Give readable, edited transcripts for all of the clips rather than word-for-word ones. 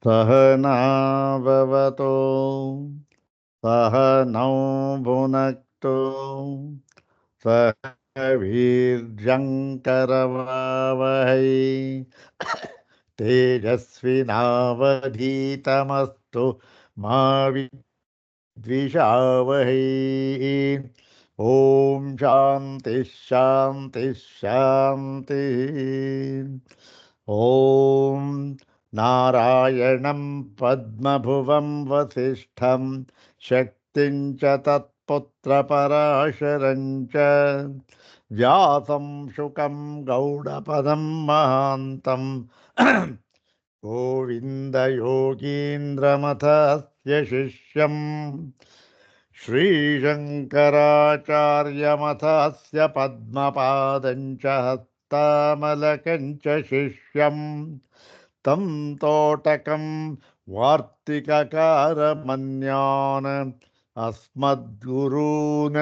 सहनाववतो सहनौ भुनक्तु सह वीर्यङ्करवावहै तेजस्विनावधीतमस्तु मा विद्विषावहै। ॐ शान्ति शान्ति शान्तिः। ॐ नारायणं पद्मभुवं वसिष्ठं शक्तिं च तत्पुत्रपराशरं च व्यासं शुकं गौडपदं महान्तं गोविन्दयोगीन्द्रमथस्य शिष्यम् श्रीशङ्कराचार्यमथस्य पद्मपादं च हस्तामलकं च शिष्यम् तं तोटकं वार्तिककारमन्यान् अस्मद्गुरून्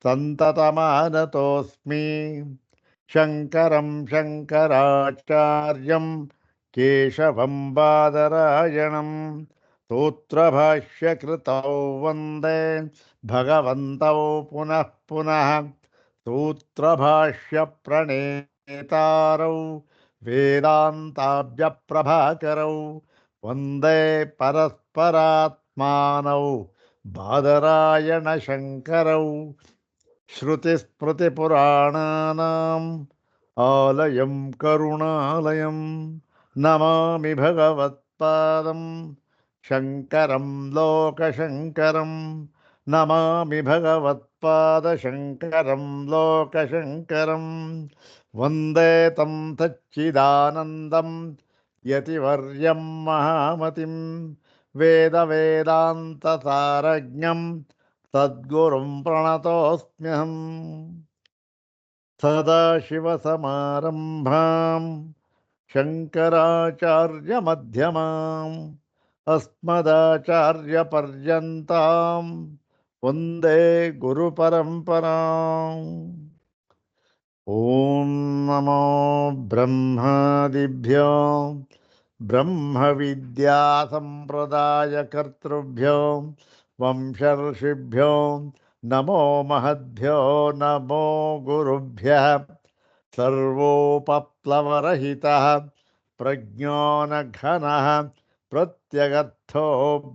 सन्ततमानतोऽस्मि। शङ्करं शङ्कराचार्यं केशवं बादरायणं सूत्रभाष्यकृतौ वन्दे भगवन्तौ पुनः पुनः। सूत्रभाष्यप्रणेतारौ वेदान्ताभ्यप्रभाकरौ वन्दे परस्परात्मानौ बादरायणशङ्करौ। श्रुतिस्मृतिपुराणानाम् आलयं करुणालयं नमामि भगवत्पादं शङ्करं लोकशङ्करं। नमामि भगवत्पादशङ्करं लोकशङ्करं। वन्दे तं सच्चिदानन्दं यतिवर्यं महामतिं वेदवेदान्तसारज्ञं सद्गुरुं प्रणतोऽस्म्यहम्। सदाशिवसमारम्भां शङ्कराचार्यमध्यमाम् अस्मदाचार्यपर्यन्तां वन्दे गुरुपरम्पराम्। ॐ नमो ब्रह्मादिभ्यो ब्रह्मविद्यासम्प्रदायकर्तृभ्यो वंशर्षिभ्यो नमो महद्भ्यो नमो गुरुभ्यः। सर्वोपप्लवरहितः प्रज्ञानघनः प्रत्यगर्थो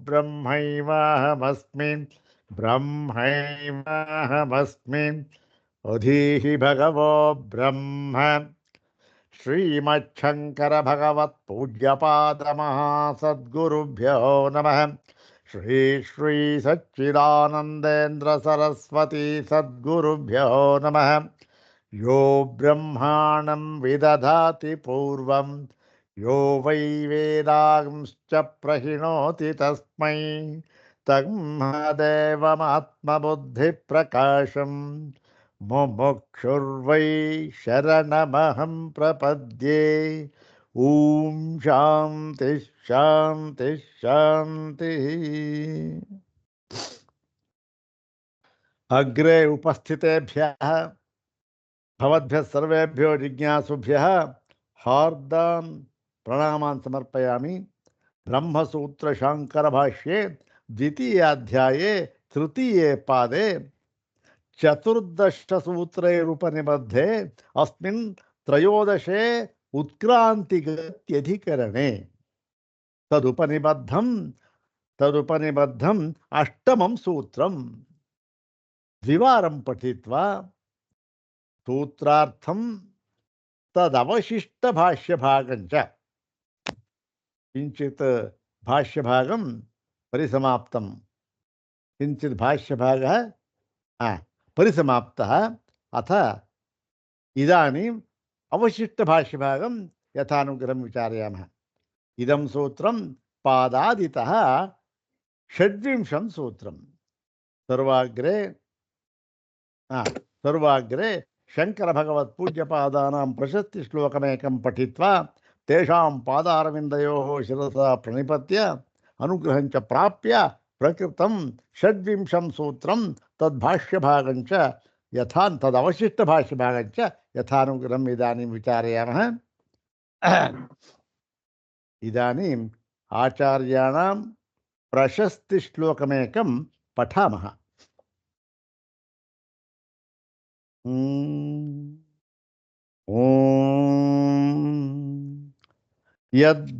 ब्रह्मैवाहमस्मि ब्रह्मैवाहमस्मि। अधीहि भगवो ब्रह्म श्रीमच्छङ्कर भगवत्पूज्यपादमहासद्गुरुभ्यो नमः। श्री श्री सच्चिदानन्देन्द्र सरस्वती सद्गुरुभ्यो नमः। यो ब्रह्माणं विदधाति पूर्वं यो वै वेदांश्च प्रहिणोति तस्मै तन्महदेवमात्मबुद्धिप्रकाशम् मुमुक्षुर्वै शरणमहं प्रपद्ये। ॐ शान्ति शान्ति शान्तिः। अग्रे उपस्थितेभ्यः भवद्भ्यः सर्वेभ्यो जिज्ञासुभ्यः हार्दान् प्रणामान् समर्पयामि। ब्रह्मसूत्रशाङ्करभाष्ये द्वितीयाध्याये तृतीये पादे चतुर्दशसूत्रैरुपनिबद्धे अस्मिन् त्रयोदशे उत्क्रान्तिगत्यधिकरणे तदुपनिबद्धम् अष्टमं सूत्रं द्विवारं पठित्वा सूत्रार्थं तदवशिष्टभाष्यभागं च किञ्चित् भाष्यभागं परिसमाप्तं। किञ्चित् भाष्यभागः परिसमाप्तः। अथ इदानीम् अवशिष्टभाष्यभागं यथानुग्रहं विचारयामः। इदं सूत्रं पादादितः षड्विंशं सूत्रं। सर्वाग्रे शङ्करभगवत्पूज्यपादानां प्रशस्तिश्लोकमेकं पठित्वा तेषां पादारविन्दयोः शिरसा प्रणिपत्य अनुग्रहं च प्राप्य प्रकृतं षड्विंशं सूत्रं तद्भाष्यभागं च तदवशिष्टभाष्यभागं च यथानुग्रहम् इदानीं विचारयामः। इदानीम् ಆಚಾರ್ಯಾಣಾಂ ಪ್ರಶಸ್ತಿ ಶ್ಲೋಕಮೇಕಂ ಪಠಾಮಃ. ಓಂ ಯದ್ಭಾಷ್ಯಾಂಬುಜಾತ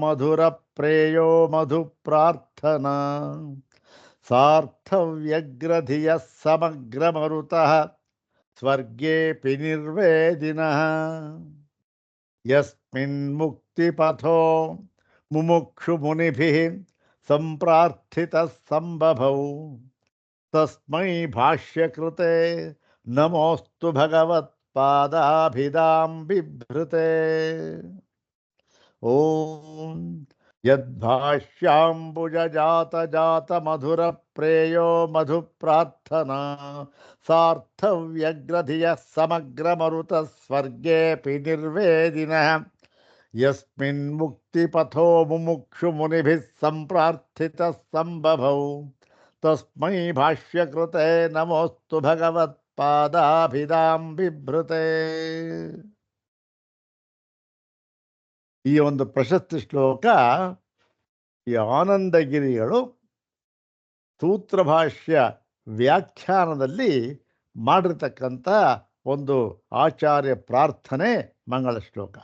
ಮಧುರ ಪ್ರೇಯೋ ಮಧು ಪ್ರಾರ್ಥನಾ ಸಾರ್ಥವ್ಯಗ್ರಧಿಯ ಸಮಗ್ರ ಮರುತಃ ಸ್ವರ್ಗೇಪಿ ನಿರ್ವೇದಿನಃ ಯಸ್ಮಿನ್ ಮುಕ್ತಿಪಥೋ ಮುಮುಕ್ಷು ಮುನಿಭಿಃ ಸಂಪ್ರಾರ್ಥಿತಃ ಸಂಭವೌ ತಸ್ಮೈ ಭಾಷ್ಯಕೃತೆ ನಮೋಸ್ತು ಭಗವತ್ಪಾದಾಭಿಧಾಂ ಬಿಭೃತೆ. ಓಂ ಯದ್ಭಾಷ್ಯಾಂಬುಜಾತ ಮಧುರ ಪ್ರೇಯೋ ಮಧು ಪ್ರಾರ್ಥನಾ ಸಾರ್ಥವ್ಯಗ್ರಧಿಯ ಸಮಗ್ರ ಮರುತ ಸ್ವರ್ಗೇಪಿ ನಿರ್ವೇದಿನಃ ಯಸ್ಮಿನ್ ಮುಕ್ತಿಪಥೋ ಮುಮುಕ್ಷು ಮುನಿಭಿಃ ಸಂಪ್ರಾರ್ಥಿತಃ ಸಂಭವೌ ತಸ್ಮೈ ಭಾಷ್ಯಕೃತೆ ನಮೋಸ್ತು ಭಗವತ್ಪಾದಾಭಿಧಾಂ ಬಿಭೃತೆ. ಈ ಒಂದು ಪ್ರಶಸ್ತಿ ಶ್ಲೋಕ ಈ ಆನಂದಗಿರಿಗಳು ಸೂತ್ರಭಾಷ್ಯ ವ್ಯಾಖ್ಯಾನದಲ್ಲಿ ಮಾಡಿರ್ತಕ್ಕಂಥ ಒಂದು ಆಚಾರ್ಯ ಪ್ರಾರ್ಥನೆ ಮಂಗಳ ಶ್ಲೋಕ.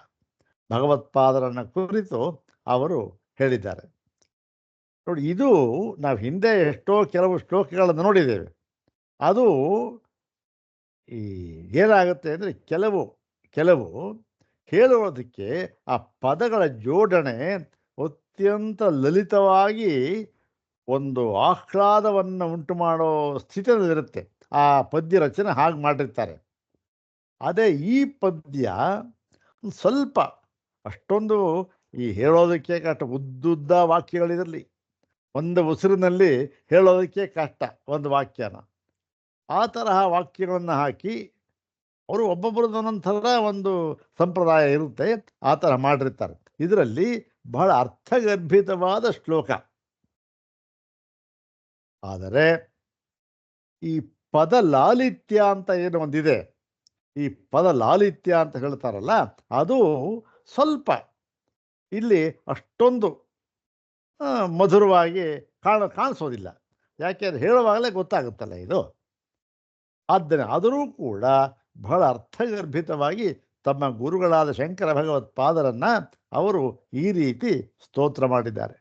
ಭಗವತ್ಪಾದರನ್ನು ಕುರಿತು ಅವರು ಹೇಳಿದ್ದಾರೆ. ನೋಡಿ, ಇದು ನಾವು ಹಿಂದೆ ಎಷ್ಟೋ ಕೆಲವು ಶ್ಲೋಕಗಳನ್ನು ನೋಡಿದ್ದೇವೆ. ಅದು ಈ ಏನಾಗುತ್ತೆ ಅಂದರೆ ಕೆಲವು ಹೇಳುವುದಕ್ಕೆ ಆ ಪದಗಳ ಜೋಡಣೆ ಅತ್ಯಂತ ಲಲಿತವಾಗಿ ಒಂದು ಆಹ್ಲಾದವನ್ನು ಉಂಟು ಮಾಡೋ ಸ್ಥಿತಿಯಲ್ಲಿರುತ್ತೆ. ಆ ಪದ್ಯ ರಚನೆ ಹಾಗೆ ಮಾಡಿರ್ತಾರೆ. ಅದೇ ಈ ಪದ್ಯ ಸ್ವಲ್ಪ ಅಷ್ಟೊಂದು ಈ ಹೇಳೋದಕ್ಕೆ ಕಷ್ಟ, ಉದ್ದುದ್ದ ವಾಕ್ಯಗಳಿರಲಿ, ಒಂದು ಉಸಿರಿನಲ್ಲಿ ಹೇಳೋದಕ್ಕೆ ಕಷ್ಟ ಒಂದು ವಾಕ್ಯನ. ಆ ತರಹ ವಾಕ್ಯಗಳನ್ನು ಹಾಕಿ ಅವರು ಒಬ್ಬೊಬ್ಬರದ್ದು ಒಂದೊಂಥರ ಒಂದು ಸಂಪ್ರದಾಯ ಇರುತ್ತೆ, ಆ ಥರ ಮಾಡಿರ್ತಾರೆ. ಇದರಲ್ಲಿ ಬಹಳ ಅರ್ಥಗರ್ಭಿತವಾದ ಶ್ಲೋಕ. ಆದರೆ ಈ ಪದ ಲಾಲಿತ್ಯ ಅಂತ ಏನು ಒಂದಿದೆ, ಈ ಪದ ಲಾಲಿತ್ಯ ಅಂತ ಹೇಳ್ತಾರಲ್ಲ, ಅದು ಸ್ವಲ್ಪ ಇಲ್ಲಿ ಅಷ್ಟೊಂದು ಮಧುರವಾಗಿ ಕಾಣಿಸೋದಿಲ್ಲ. ಯಾಕೆಂದ್ರೆ ಹೇಳುವಾಗಲೇ ಗೊತ್ತಾಗುತ್ತಲ್ಲ ಇದು. ಆದರೂ ಕೂಡ ಬಹಳ ಅರ್ಥಗರ್ಭಿತವಾಗಿ ತಮ್ಮ ಗುರುಗಳಾದ ಶಂಕರ ಭಗವತ್ಪಾದರನ್ನ ಅವರು ಈ ರೀತಿ ಸ್ತೋತ್ರ ಮಾಡಿದ್ದಾರೆ.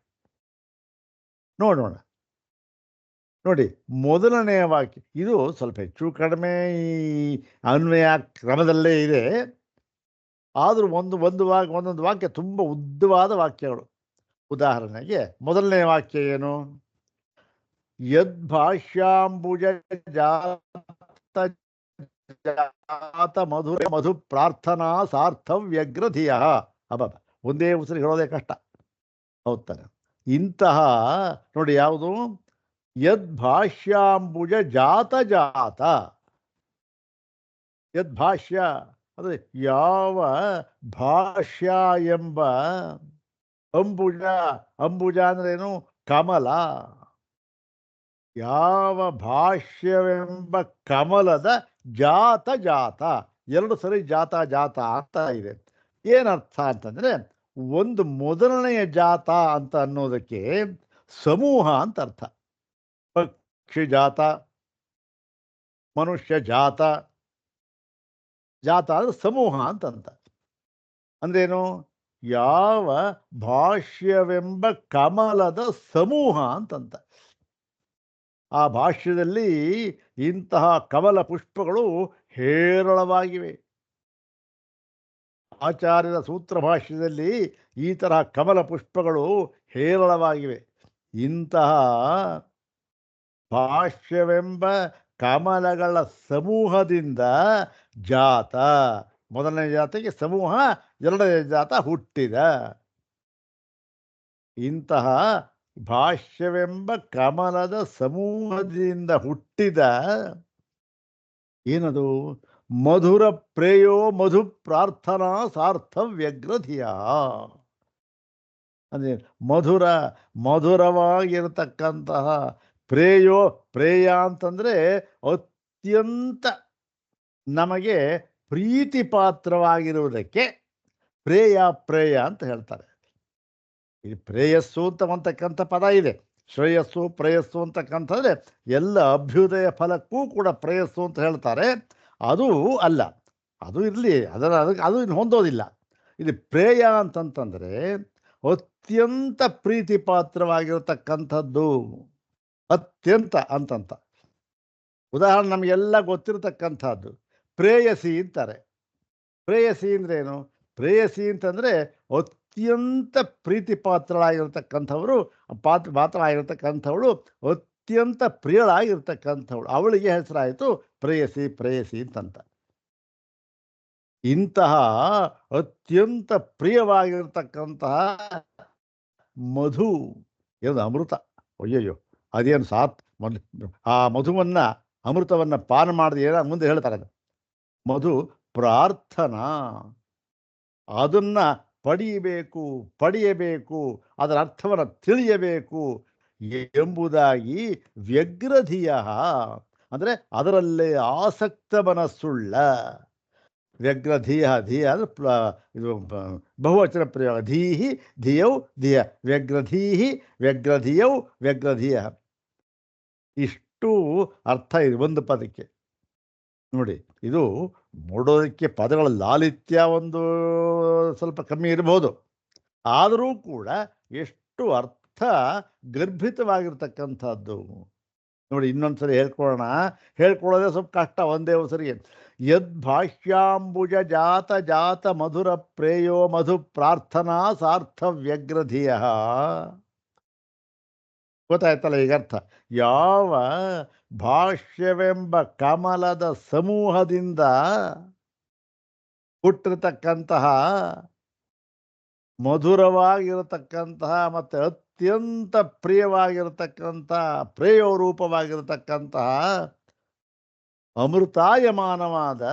ನೋಡೋಣ. ನೋಡಿ, ಮೊದಲನೆಯ ವಾಕ್ಯ ಇದು ಸ್ವಲ್ಪ ಹೆಚ್ಚು ಕಡಿಮೆ ಈ ಅನ್ವಯ ಕ್ರಮದಲ್ಲೇ ಇದೆ. ಆದರೂ ಒಂದೊಂದು ವಾಕ್ಯ ತುಂಬ ಉದ್ದವಾದ ವಾಕ್ಯಗಳು. ಉದಾಹರಣೆಗೆ ಮೊದಲನೇ ವಾಕ್ಯ ಏನು? ಯದ್ಭಾಷ್ಯಾಂಬುಜ ಜಾತ ಮಧು ಪ್ರಾರ್ಥನಾ ಸಾರ್ಥವ್ಯಗ್ರಧಿಯ. ಅಬ್ಬ, ಒಂದೇ ಉಸಿರು ಹೇಳೋದೇ ಕಷ್ಟ, ಹೌದಾನೆ? ಇಂತಹ ನೋಡಿ, ಯಾವುದು? ಯದ್ಭಾಷ್ಯಾಂಬುಜ ಜಾತ. ಯದ್ಭಾಷ್ಯ ಅಂದರೆ ಯಾವ ಭಾಷ್ಯ ಎಂಬ ಅಂಬುಜ ಅಂದ್ರೇನು? ಕಮಲ. ಯಾವ ಭಾಷ್ಯವೆಂಬ ಕಮಲದ ಜಾತ, ಎರಡು ಸರಿ ಜಾತ ಅಂತ ಇದೆ. ಏನರ್ಥ ಅಂತಂದ್ರೆ, ಒಂದು ಮೊದಲನೆಯ ಜಾತ ಅಂತ ಅನ್ನೋದಕ್ಕೆ ಸಮೂಹ ಅಂತ ಅರ್ಥ. ಪಕ್ಷಿ ಜಾತ, ಮನುಷ್ಯ ಜಾತ ಅಂದ್ರೆ ಸಮೂಹ ಅಂತ. ಅಂದ್ರೇನು? ಯಾವ ಭಾಷ್ಯವೆಂಬ ಕಮಲದ ಸಮೂಹ ಅಂತಂತ. ಆ ಭಾಷ್ಯದಲ್ಲಿ ಇಂತಹ ಕಮಲ ಪುಷ್ಪಗಳು ಹೇರಳವಾಗಿವೆ. ಆಚಾರ್ಯರ ಸೂತ್ರ ಭಾಷ್ಯದಲ್ಲಿ ಈ ತರಹ ಕಮಲ ಪುಷ್ಪಗಳು ಹೇರಳವಾಗಿವೆ. ಇಂತಹ ಭಾಷ್ಯವೆಂಬ ಕಮಲಗಳ ಸಮೂಹದಿಂದ ಜಾತ, ಮೊದಲನೇ ಜಾತಿಗೆ ಸಮೂಹ, ಎರಡನೇ ಜಾತ ಹುಟ್ಟಿದ. ಇಂತಹ ಭಾಷ್ಯವೆಂಬ ಕಮಲದ ಸಮೂಹದಿಂದ ಹುಟ್ಟಿದ ಏನದು? ಮಧುರ ಪ್ರೇಯೋ ಮಧು ಪ್ರಾರ್ಥನಾ ಸಾರ್ಥವ್ಯಗ್ರಧಿಯ. ಅಂದರೆ ಮಧುರವಾಗಿರತಕ್ಕಂತಹ ಪ್ರೇಯ ಅಂತಂದರೆ ಅತ್ಯಂತ ನಮಗೆ ಪ್ರೀತಿ ಪಾತ್ರವಾಗಿರುವುದಕ್ಕೆ ಪ್ರೇಯ ಪ್ರೇಯ ಅಂತ ಹೇಳ್ತಾರೆ. ಈ ಪ್ರೇಯಸ್ಸು ಅಂತಕ್ಕಂಥ ಪದ ಇದೆ. ಶ್ರೇಯಸ್ಸು ಪ್ರೇಯಸ್ಸು ಅಂತಕ್ಕಂಥದ್ರೆ ಎಲ್ಲ ಅಭ್ಯುದಯ ಫಲಕ್ಕೂ ಕೂಡ ಪ್ರೇಯಸ್ಸು ಅಂತ ಹೇಳ್ತಾರೆ. ಅದು ಅಲ್ಲ, ಅದು ಇರಲಿ, ಅದಕ್ಕೆ ಅದು ಇನ್ನು ಹೊಂದೋದಿಲ್ಲ. ಇಲ್ಲಿ ಪ್ರೇಯ ಅಂತಂತಂದರೆ ಅತ್ಯಂತ ಪ್ರೀತಿ ಪಾತ್ರವಾಗಿರತಕ್ಕಂಥದ್ದು. ಅತ್ಯಂತ ಅಂತಂತ ಉದಾಹರಣೆ ನಮಗೆಲ್ಲ ಗೊತ್ತಿರತಕ್ಕಂಥದ್ದು ಪ್ರೇಯಸಿ ಅಂತಾರೆ. ಪ್ರೇಯಸಿ ಅಂದ್ರೇನು? ಪ್ರೇಯಸಿ ಅಂತಂದರೆ ಅತ್ಯಂತ ಪ್ರೀತಿ ಪಾತ್ರಳಾಗಿರ್ತಕ್ಕಂಥವರು, ಪಾತ್ರಳಾಗಿರ್ತಕ್ಕಂಥವಳು, ಅತ್ಯಂತ ಪ್ರಿಯಳಾಗಿರ್ತಕ್ಕಂಥವಳು, ಅವಳಿಗೆ ಹೆಸರಾಯಿತು ಪ್ರೇಯಸಿ ಪ್ರೇಯಸಿ ಅಂತಂತ. ಇಂತಹ ಅತ್ಯಂತ ಪ್ರಿಯವಾಗಿರ್ತಕ್ಕಂತಹ ಮಧು ಏನು ಅಮೃತ, ಅಯ್ಯಯ್ಯೋ ಅದೇನು ಆ ಮಧುವನ್ನು ಅಮೃತವನ್ನು ಪಾನ ಮಾಡಿದ ಏನ ಮುಂದೆ ಹೇಳ್ತಾರೆ. ಮಧು ಪ್ರಾರ್ಥನಾ, ಅದನ್ನು ಪಡೆಯಬೇಕು, ಅದರ ಅರ್ಥವನ್ನು ತಿಳಿಯಬೇಕು ಎಂಬುದಾಗಿ ವ್ಯಗ್ರಧಿಯ, ಅಂದರೆ ಅದರಲ್ಲೇ ಆಸಕ್ತ ಮನಸ್ಸುಳ್ಳ. ವ್ಯಗ್ರಧಿಯ, ಧಿಯ ಅಂದರೆ ಇದು ಬಹುವಚನ ಪ್ರಯೋಗ. ಧೀಹಿ ಧಿಯೌ ಧಿಯ, ವ್ಯಗ್ರಧೀಹಿ ವ್ಯಗ್ರಧಿಯೌ ವ್ಯಗ್ರಧಿಯ. ಇಷ್ಟು ಅರ್ಥ ಇದೆ ಒಂದು ಪದಕ್ಕೆ. ನೋಡಿ, ಇದು ನೋಡೋದಕ್ಕೆ ಪದಗಳ ಲಾಲಿತ್ಯ ಒಂದು ಸ್ವಲ್ಪ ಕಮ್ಮಿ ಇರಬಹುದು, ಆದರೂ ಕೂಡ ಎಷ್ಟು ಅರ್ಥ ಗರ್ಭಿತವಾಗಿರ್ತಕ್ಕಂಥದ್ದು ನೋಡಿ. ಇನ್ನೊಂದ್ಸರಿ ಹೇಳ್ಕೊಳ್ಳೋದೇ ಸ್ವಲ್ಪ ಕಷ್ಟ ಒಂದೇ ಸರಿಗೆ. ಯದ್ಭಾಷ್ಯಾಂಬುಜ ಜಾತ ಮಧುರ ಪ್ರೇಯೋ ಮಧು ಪ್ರಾರ್ಥನಾ ಸಾರ್ಥ ವ್ಯಗ್ರಧಿಯ. ಗೊತ್ತಾಯ್ತಲ್ಲ ಈಗ ಅರ್ಥ? ಯಾವ ಭಾಷ್ಯವೆಂಬ ಕಮಲದ ಸಮೂಹದಿಂದ ಹುಟ್ಟಿರತಕ್ಕಂತಹ ಮಧುರವಾಗಿರತಕ್ಕಂತಹ ಮತ್ತು ಅತ್ಯಂತ ಪ್ರಿಯವಾಗಿರತಕ್ಕಂತಹ ಪ್ರೇಯೋ ರೂಪವಾಗಿರತಕ್ಕಂತಹ ಅಮೃತಾಯಮಾನವಾದ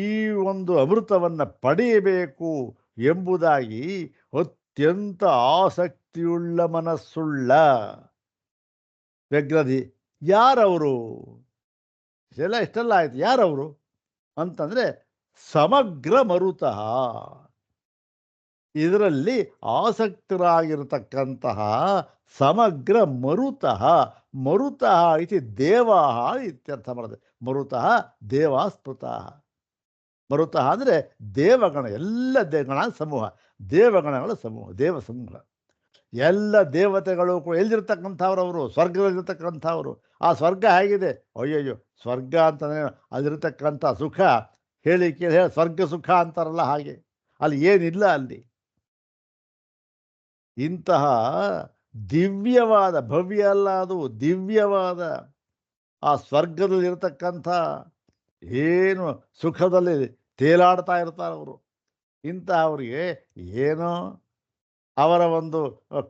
ಈ ಒಂದು ಅಮೃತವನ್ನು ಪಡೆಯಬೇಕು ಎಂಬುದಾಗಿ ಅತ್ಯಂತ ಆಸಕ್ತಿಯುಳ್ಳ ಮನಸ್ಸುಳ್ಳ ವ್ಯಗ್ರಧಿ. ಯಾರವರು? ಇಷ್ಟೆಲ್ಲ ಆಯ್ತು, ಯಾರವರು ಅಂತಂದರೆ ಸಮಗ್ರ ಮರುತಃ, ಇದರಲ್ಲಿ ಆಸಕ್ತರಾಗಿರತಕ್ಕಂತಹ ಸಮಗ್ರ ಮರುತಃ. ಮರುತಃ ಇತಿ ದೇವಾಃ ಇತ್ಯರ್ಥ ಮಾಡಿದೆ. ಮರುತಃ ದೇವಾಸ್ಪೃತಃ. ಮರುತಃ ಅಂದರೆ ದೇವಗಣ, ಎಲ್ಲ ದೇವಗಣ ಸಮೂಹ, ದೇವಗಣಗಳ ಸಮೂಹ, ದೇವ ಸಮೂಹ. ಎಲ್ಲ ದೇವತೆಗಳು ಎಲ್ಲಿರ್ತಕ್ಕಂಥವ್ರು? ಅವರು ಸ್ವರ್ಗದಲ್ಲಿರ್ತಕ್ಕಂಥವ್ರು. ಆ ಸ್ವರ್ಗ ಹೇಗಿದೆ? ಅಯ್ಯಯ್ಯೋ, ಸ್ವರ್ಗ ಅಂತಂದರೆ ಅಲ್ಲಿರ್ತಕ್ಕಂಥ ಸುಖ ಹೇಳಿ ಸ್ವರ್ಗ ಸುಖ ಅಂತಾರಲ್ಲ ಹಾಗೆ, ಅಲ್ಲಿ ಏನಿಲ್ಲ ಅಲ್ಲಿ. ಇಂತಹ ದಿವ್ಯವಾದ, ಭವ್ಯ ಅಲ್ಲ ಅದು, ದಿವ್ಯವಾದ ಆ ಸ್ವರ್ಗದಲ್ಲಿರ್ತಕ್ಕಂಥ ಏನು ಸುಖದಲ್ಲಿ ತೇಲಾಡ್ತಾ ಇರ್ತಾರೆ ಅವರು. ಇಂತಹವರಿಗೆ ಏನೋ ಅವರ ಒಂದು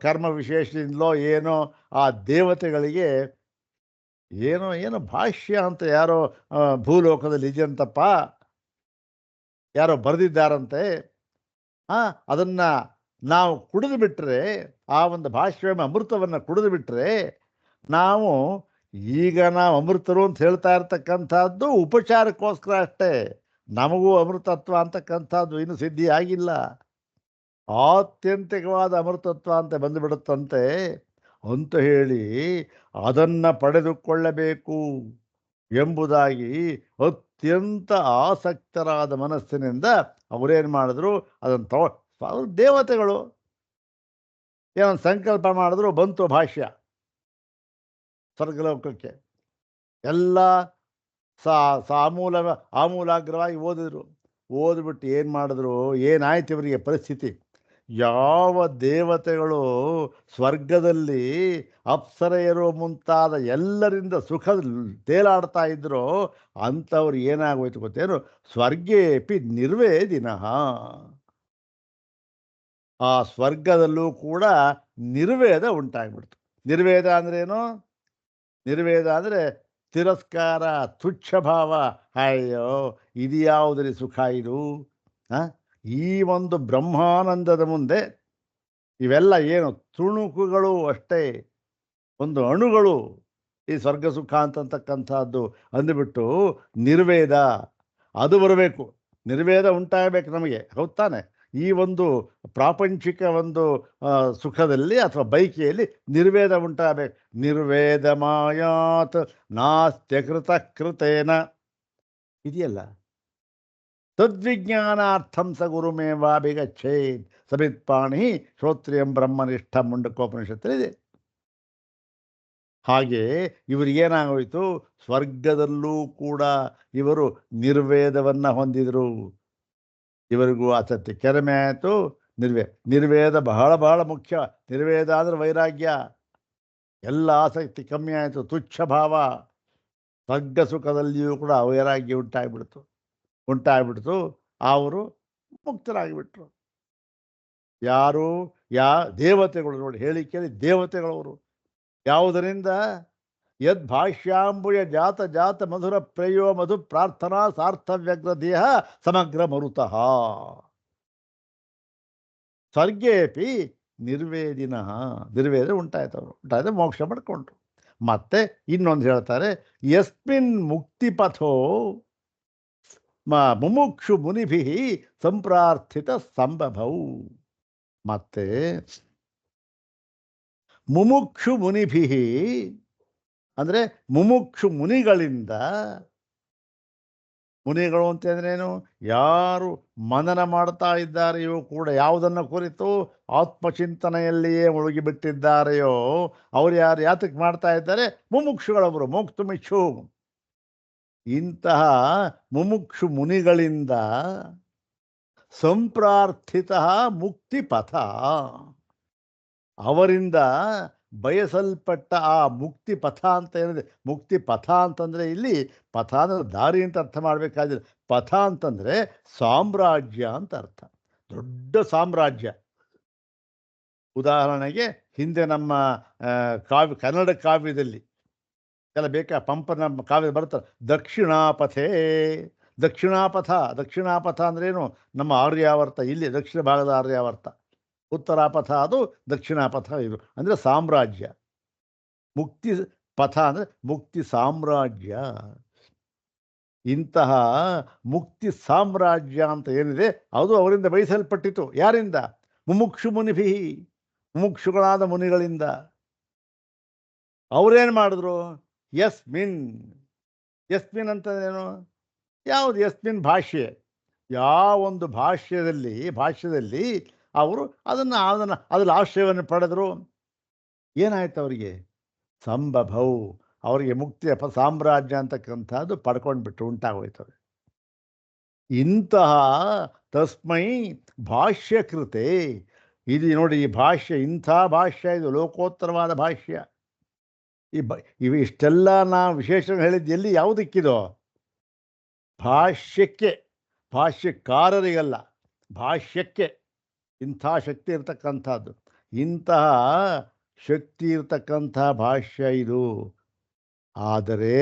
ಕರ್ಮ ವಿಶೇಷದಿಂದಲೋ ಏನೋ ಆ ದೇವತೆಗಳಿಗೆ ಏನೋ ಭಾಷ್ಯ ಅಂತ ಯಾರೋ ಭೂಲೋಕದಲ್ಲಿ ಇದೆಯಂತಪ್ಪ, ಯಾರೋ ಬರೆದಿದ್ದಾರಂತೆ. ಅದನ್ನು ನಾವು ಕುಡಿದು ಬಿಟ್ಟರೆ, ಆ ಒಂದು ಭಾಷ್ಯವೆಂಬ ಅಮೃತವನ್ನು ಕುಡಿದು ಬಿಟ್ಟರೆ, ನಾವು ಅಮೃತರು ಅಂತ ಹೇಳ್ತಾ ಇರ್ತಕ್ಕಂಥದ್ದು ಉಪಚಾರಕ್ಕೋಸ್ಕರ ಅಷ್ಟೇ. ನಮಗೂ ಅಮೃತತ್ವ ಅಂತಕ್ಕಂಥದ್ದು ಇನ್ನೂ ಸಿದ್ಧಿ ಆಗಿಲ್ಲ. ಆತ್ಯಂತಿಕವಾದ ಅಮೃತತ್ವ ಅಂತ ಬಂದುಬಿಡುತ್ತಂತೆ ಅಂತ ಹೇಳಿ ಅದನ್ನು ಪಡೆದುಕೊಳ್ಳಬೇಕು ಎಂಬುದಾಗಿ ಅತ್ಯಂತ ಆಸಕ್ತರಾದ ಮನಸ್ಸಿನಿಂದ ಅವರೇನು ಮಾಡಿದ್ರು, ಅದನ್ನು ಅವರು ದೇವತೆಗಳು ಏನೊಂದು ಸಂಕಲ್ಪ ಮಾಡಿದ್ರು, ಬಂತು ಭಾಷ್ಯ ಸ್ವರ್ಗಲೋಕಕ್ಕೆ. ಎಲ್ಲ ಆಮೂಲಾಗ್ರವಾಗಿ ಓದಿಬಿಟ್ಟು ಏನು ಮಾಡಿದ್ರು, ಏನಾಯ್ತು ಇವರಿಗೆ ಪರಿಸ್ಥಿತಿ? ಯಾವ ದೇವತೆಗಳು ಸ್ವರ್ಗದಲ್ಲಿ ಅಪ್ಸರೆಯರು ಮುಂತಾದ ಎಲ್ಲರಿಂದ ಸುಖ ತೇಲಾಡ್ತಾ ಇದ್ರೋ ಅಂಥವ್ರು ಏನಾಗೋಯ್ತು ಗೊತ್ತೇನು? ಸ್ವರ್ಗೇಪಿ ನಿರ್ವೇದಿನಃ. ಆ ಸ್ವರ್ಗದಲ್ಲೂ ಕೂಡ ನಿರ್ವೇದ ಉಂಟಾಗ್ಬಿಡ್ತು. ನಿರ್ವೇದ ಅಂದ್ರೇನು? ನಿರ್ವೇದ ಅಂದರೆ ತಿರಸ್ಕಾರ, ತುಚ್ಛ ಭಾವ. ಅಯ್ಯೋ, ಇದು ಯಾವುದರಿ ಸುಖ ಇದು? ಈ ಒಂದು ಬ್ರಹ್ಮಾನಂದದ ಮುಂದೆ ಇವೆಲ್ಲ ಏನು ತುಣುಕುಗಳು ಅಷ್ಟೇ, ಒಂದು ಅಣುಗಳು ಈ ಸ್ವರ್ಗ ಸುಖ ಅಂತಕ್ಕಂಥದ್ದು ಅಂದುಬಿಟ್ಟು ನಿರ್ವೇದ ಅದು ಬರಬೇಕು. ನಿರ್ವೇದ ಉಂಟಾಗಬೇಕು ನಮಗೆ, ಹೌದು ತಾನೆ? ಈ ಒಂದು ಪ್ರಾಪಂಚಿಕ ಒಂದು ಸುಖದಲ್ಲಿ ಅಥವಾ ಬೈಕಿಯಲ್ಲಿ ನಿರ್ವೇದ ಉಂಟಾಗಬೇಕು. ನಿರ್ವೇದ ಮಾಯಾತ್ ನಾಸ್ತ್ಯಕೃತ ಕೃತೇನ ಇದೆಯಲ್ಲ. ತದ್ವಿಜ್ಞಾನಾರ್ಥಂ ಸ ಗುರುಮೇವಾಭಿಗಚ್ಚೇತ್ ಸಮಿತ್ಪಾಣಿ ಶ್ರೋತ್ರಿಯಂ ಬ್ರಹ್ಮನಿಷ್ಠ ಮುಂಡಕೋಪನಿಷತ್ತಲ್ಲಿದೆ. ಹಾಗೆ ಇವರಿಗೇನಾಗೋಯಿತು, ಸ್ವರ್ಗದಲ್ಲೂ ಕೂಡ ಇವರು ನಿರ್ವೇದವನ್ನು ಹೊಂದಿದರು. ಇವರಿಗೂ ಆಸಕ್ತಿ ಕಡಿಮೆ ಆಯಿತು. ನಿರ್ವೇದ ಬಹಳ ಬಹಳ ಮುಖ್ಯ. ನಿರ್ವೇದ ಅಂದರೆ ವೈರಾಗ್ಯ. ಎಲ್ಲ ಆಸಕ್ತಿ ಕಮ್ಮಿ ಆಯಿತು, ತುಚ್ಛ ಭಾವ. ಸ್ವರ್ಗ ಸುಖದಲ್ಲಿಯೂ ಕೂಡ ವೈರಾಗ್ಯ ಉಂಟಾಗ್ಬಿಡ್ತು. ಅವರು ಮುಕ್ತರಾಗಿಬಿಟ್ರು. ಯಾರು? ದೇವತೆಗಳು. ನೋಡಿ, ಹೇಳಿಕೆಯಲ್ಲಿ ದೇವತೆಗಳವರು. ಯಾವುದರಿಂದ? ಯದ್ ಭಾಷ್ಯಾಂಬುಯ ಜಾತ ಜಾತ ಮಧುರ ಪ್ರೇಯೋ ಮಧು ಪ್ರಾರ್ಥನಾ ಸಾರ್ಥವ್ಯಗ್ರ ದೇಹ ಸಮಗ್ರ ಮರುತಃ ಸ್ವರ್ಗೇಪಿ ನಿರ್ವೇದಿನಃ. ನಿರ್ವೇದ ಉಂಟಾಯ್ತು ಮೋಕ್ಷ ಪಡ್ಕೊಂಡ್ರು. ಮತ್ತೆ ಇನ್ನೊಂದು ಹೇಳ್ತಾರೆ, ಯಸ್ಮಿನ್ ಮುಕ್ತಿಪಥೋ ಮುಮುಕ್ಷು ಮುನಿಭಿ ಸಂಪ್ರಾರ್ಥಿತ ಸಂಭವೌ. ಮತ್ತೆ ಮುಮುಕ್ಷು ಮುನಿಭಿ ಅಂದರೆ ಮುಮುಕ್ಷು ಮುನಿಗಳಿಂದ. ಮುನಿಗಳು ಅಂತಂದ್ರೇನು? ಯಾರು ಮನನ ಮಾಡ್ತಾ ಇದ್ದಾರೆಯೋ ಕೂಡ, ಯಾವುದನ್ನು ಕುರಿತು ಆತ್ಮಚಿಂತನೆಯಲ್ಲಿಯೇ ಮುಳುಗಿಬಿಟ್ಟಿದ್ದಾರೆಯೋ ಅವ್ರು ಯಾತಕ್ಕೆ ಮಾಡ್ತಾ ಇದ್ದಾರೆ? ಮುಮುಕ್ಷುಗಳವರು, ಮೋಕ್ತುಮಿಚ್ಛು. ಇಂತಹ ಮುಮುಕ್ಷು ಮುನಿಗಳಿಂದ ಸಂಪ್ರಾರ್ಥಿತ ಮುಕ್ತಿಪಥ, ಅವರಿಂದ ಬಯಸಲ್ಪಟ್ಟ ಆ ಮುಕ್ತಿ ಪಥ ಅಂತ ಏನಿದೆ. ಮುಕ್ತಿ ಪಥ ಅಂತಂದರೆ ಇಲ್ಲಿ ಪಥ ಅಂದರೆ ದಾರಿ ಅಂತ ಅರ್ಥ ಮಾಡಬೇಕಾದ್ರೆ, ಪಥ ಅಂತಂದರೆ ಸಾಮ್ರಾಜ್ಯ ಅಂತ ಅರ್ಥ. ದೊಡ್ಡ ಸಾಮ್ರಾಜ್ಯ. ಉದಾಹರಣೆಗೆ ಹಿಂದೆ ನಮ್ಮ ಕನ್ನಡ ಕಾವ್ಯದಲ್ಲಿ ಎಲ್ಲ ಬೇಕಾ ಪಂಪನ ಕಾವ್ಯ ಬರ್ತಾರೆ, ದಕ್ಷಿಣಾಪಥೇ. ದಕ್ಷಿಣಾಪಥ ಅಂದ್ರೇನು? ನಮ್ಮ ಆರ್ಯಾವರ್ತ, ಇಲ್ಲಿ ದಕ್ಷಿಣ ಭಾಗದ ಆರ್ಯಾವರ್ತ. ಉತ್ತರಾಪಥ ಅದು ದಕ್ಷಿಣಾಪಥ. ಇದು ಅಂದರೆ ಸಾಮ್ರಾಜ್ಯ. ಮುಕ್ತಿ ಪಥ ಅಂದರೆ ಮುಕ್ತಿ ಸಾಮ್ರಾಜ್ಯ. ಇಂತಹ ಮುಕ್ತಿ ಸಾಮ್ರಾಜ್ಯ ಅಂತ ಏನಿದೆ ಅದು ಅವರಿಂದ ಬಯಸಲ್ಪಟ್ಟಿತು. ಯಾರಿಂದ? ಮುಮುಕ್ಷು ಮುನಿಭಿ, ಮುಮುಕ್ಷುಗಳಾದ ಮುನಿಗಳಿಂದ. ಅವರೇನು ಮಾಡಿದ್ರು? ಯಸ್ಮಿನ್ ಅಂತಂದೇನು? ಯಾವುದು ಯಸ್ಮಿನ್? ಭಾಷ್ಯ. ಯಾವೊಂದು ಭಾಷ್ಯದಲ್ಲಿ ಅವರು ಅದ್ರಲ್ಲಿ ಆಶ್ರಯವನ್ನು ಪಡೆದರು. ಏನಾಯ್ತು ಅವರಿಗೆ? ಸಂಭವೌ, ಅವರಿಗೆ ಮುಕ್ತಿಯ ಸಾಮ್ರಾಜ್ಯ ಅಂತಕ್ಕಂಥದ್ದು ಪಡ್ಕೊಂಡ್ಬಿಟ್ರು, ಉಂಟಾಗೋಯ್ತವೆ. ಇಂತಹ ತಸ್ಮೈ ಭಾಷ್ಯಕೃತೆ. ಇದು ನೋಡಿ, ಈ ಭಾಷ್ಯ ಇಂಥ ಭಾಷ್ಯ, ಇದು ಲೋಕೋತ್ತರವಾದ ಭಾಷ್ಯ. ಇಷ್ಟೆಲ್ಲ ನಾವು ವಿಶೇಷ ಹೇಳಿದ್ದು ಎಲ್ಲಿ? ಯಾವುದಕ್ಕಿದೋ? ಭಾಷ್ಯಕ್ಕೆ, ಭಾಷ್ಯಕಾರರಿಗಲ್ಲ, ಭಾಷ್ಯಕ್ಕೆ. ಇಂಥ ಶಕ್ತಿ ಇರ್ತಕ್ಕಂಥದ್ದು, ಇಂತಹ ಶಕ್ತಿ ಇರ್ತಕ್ಕಂಥ ಭಾಷ್ಯ ಇದು. ಆದರೆ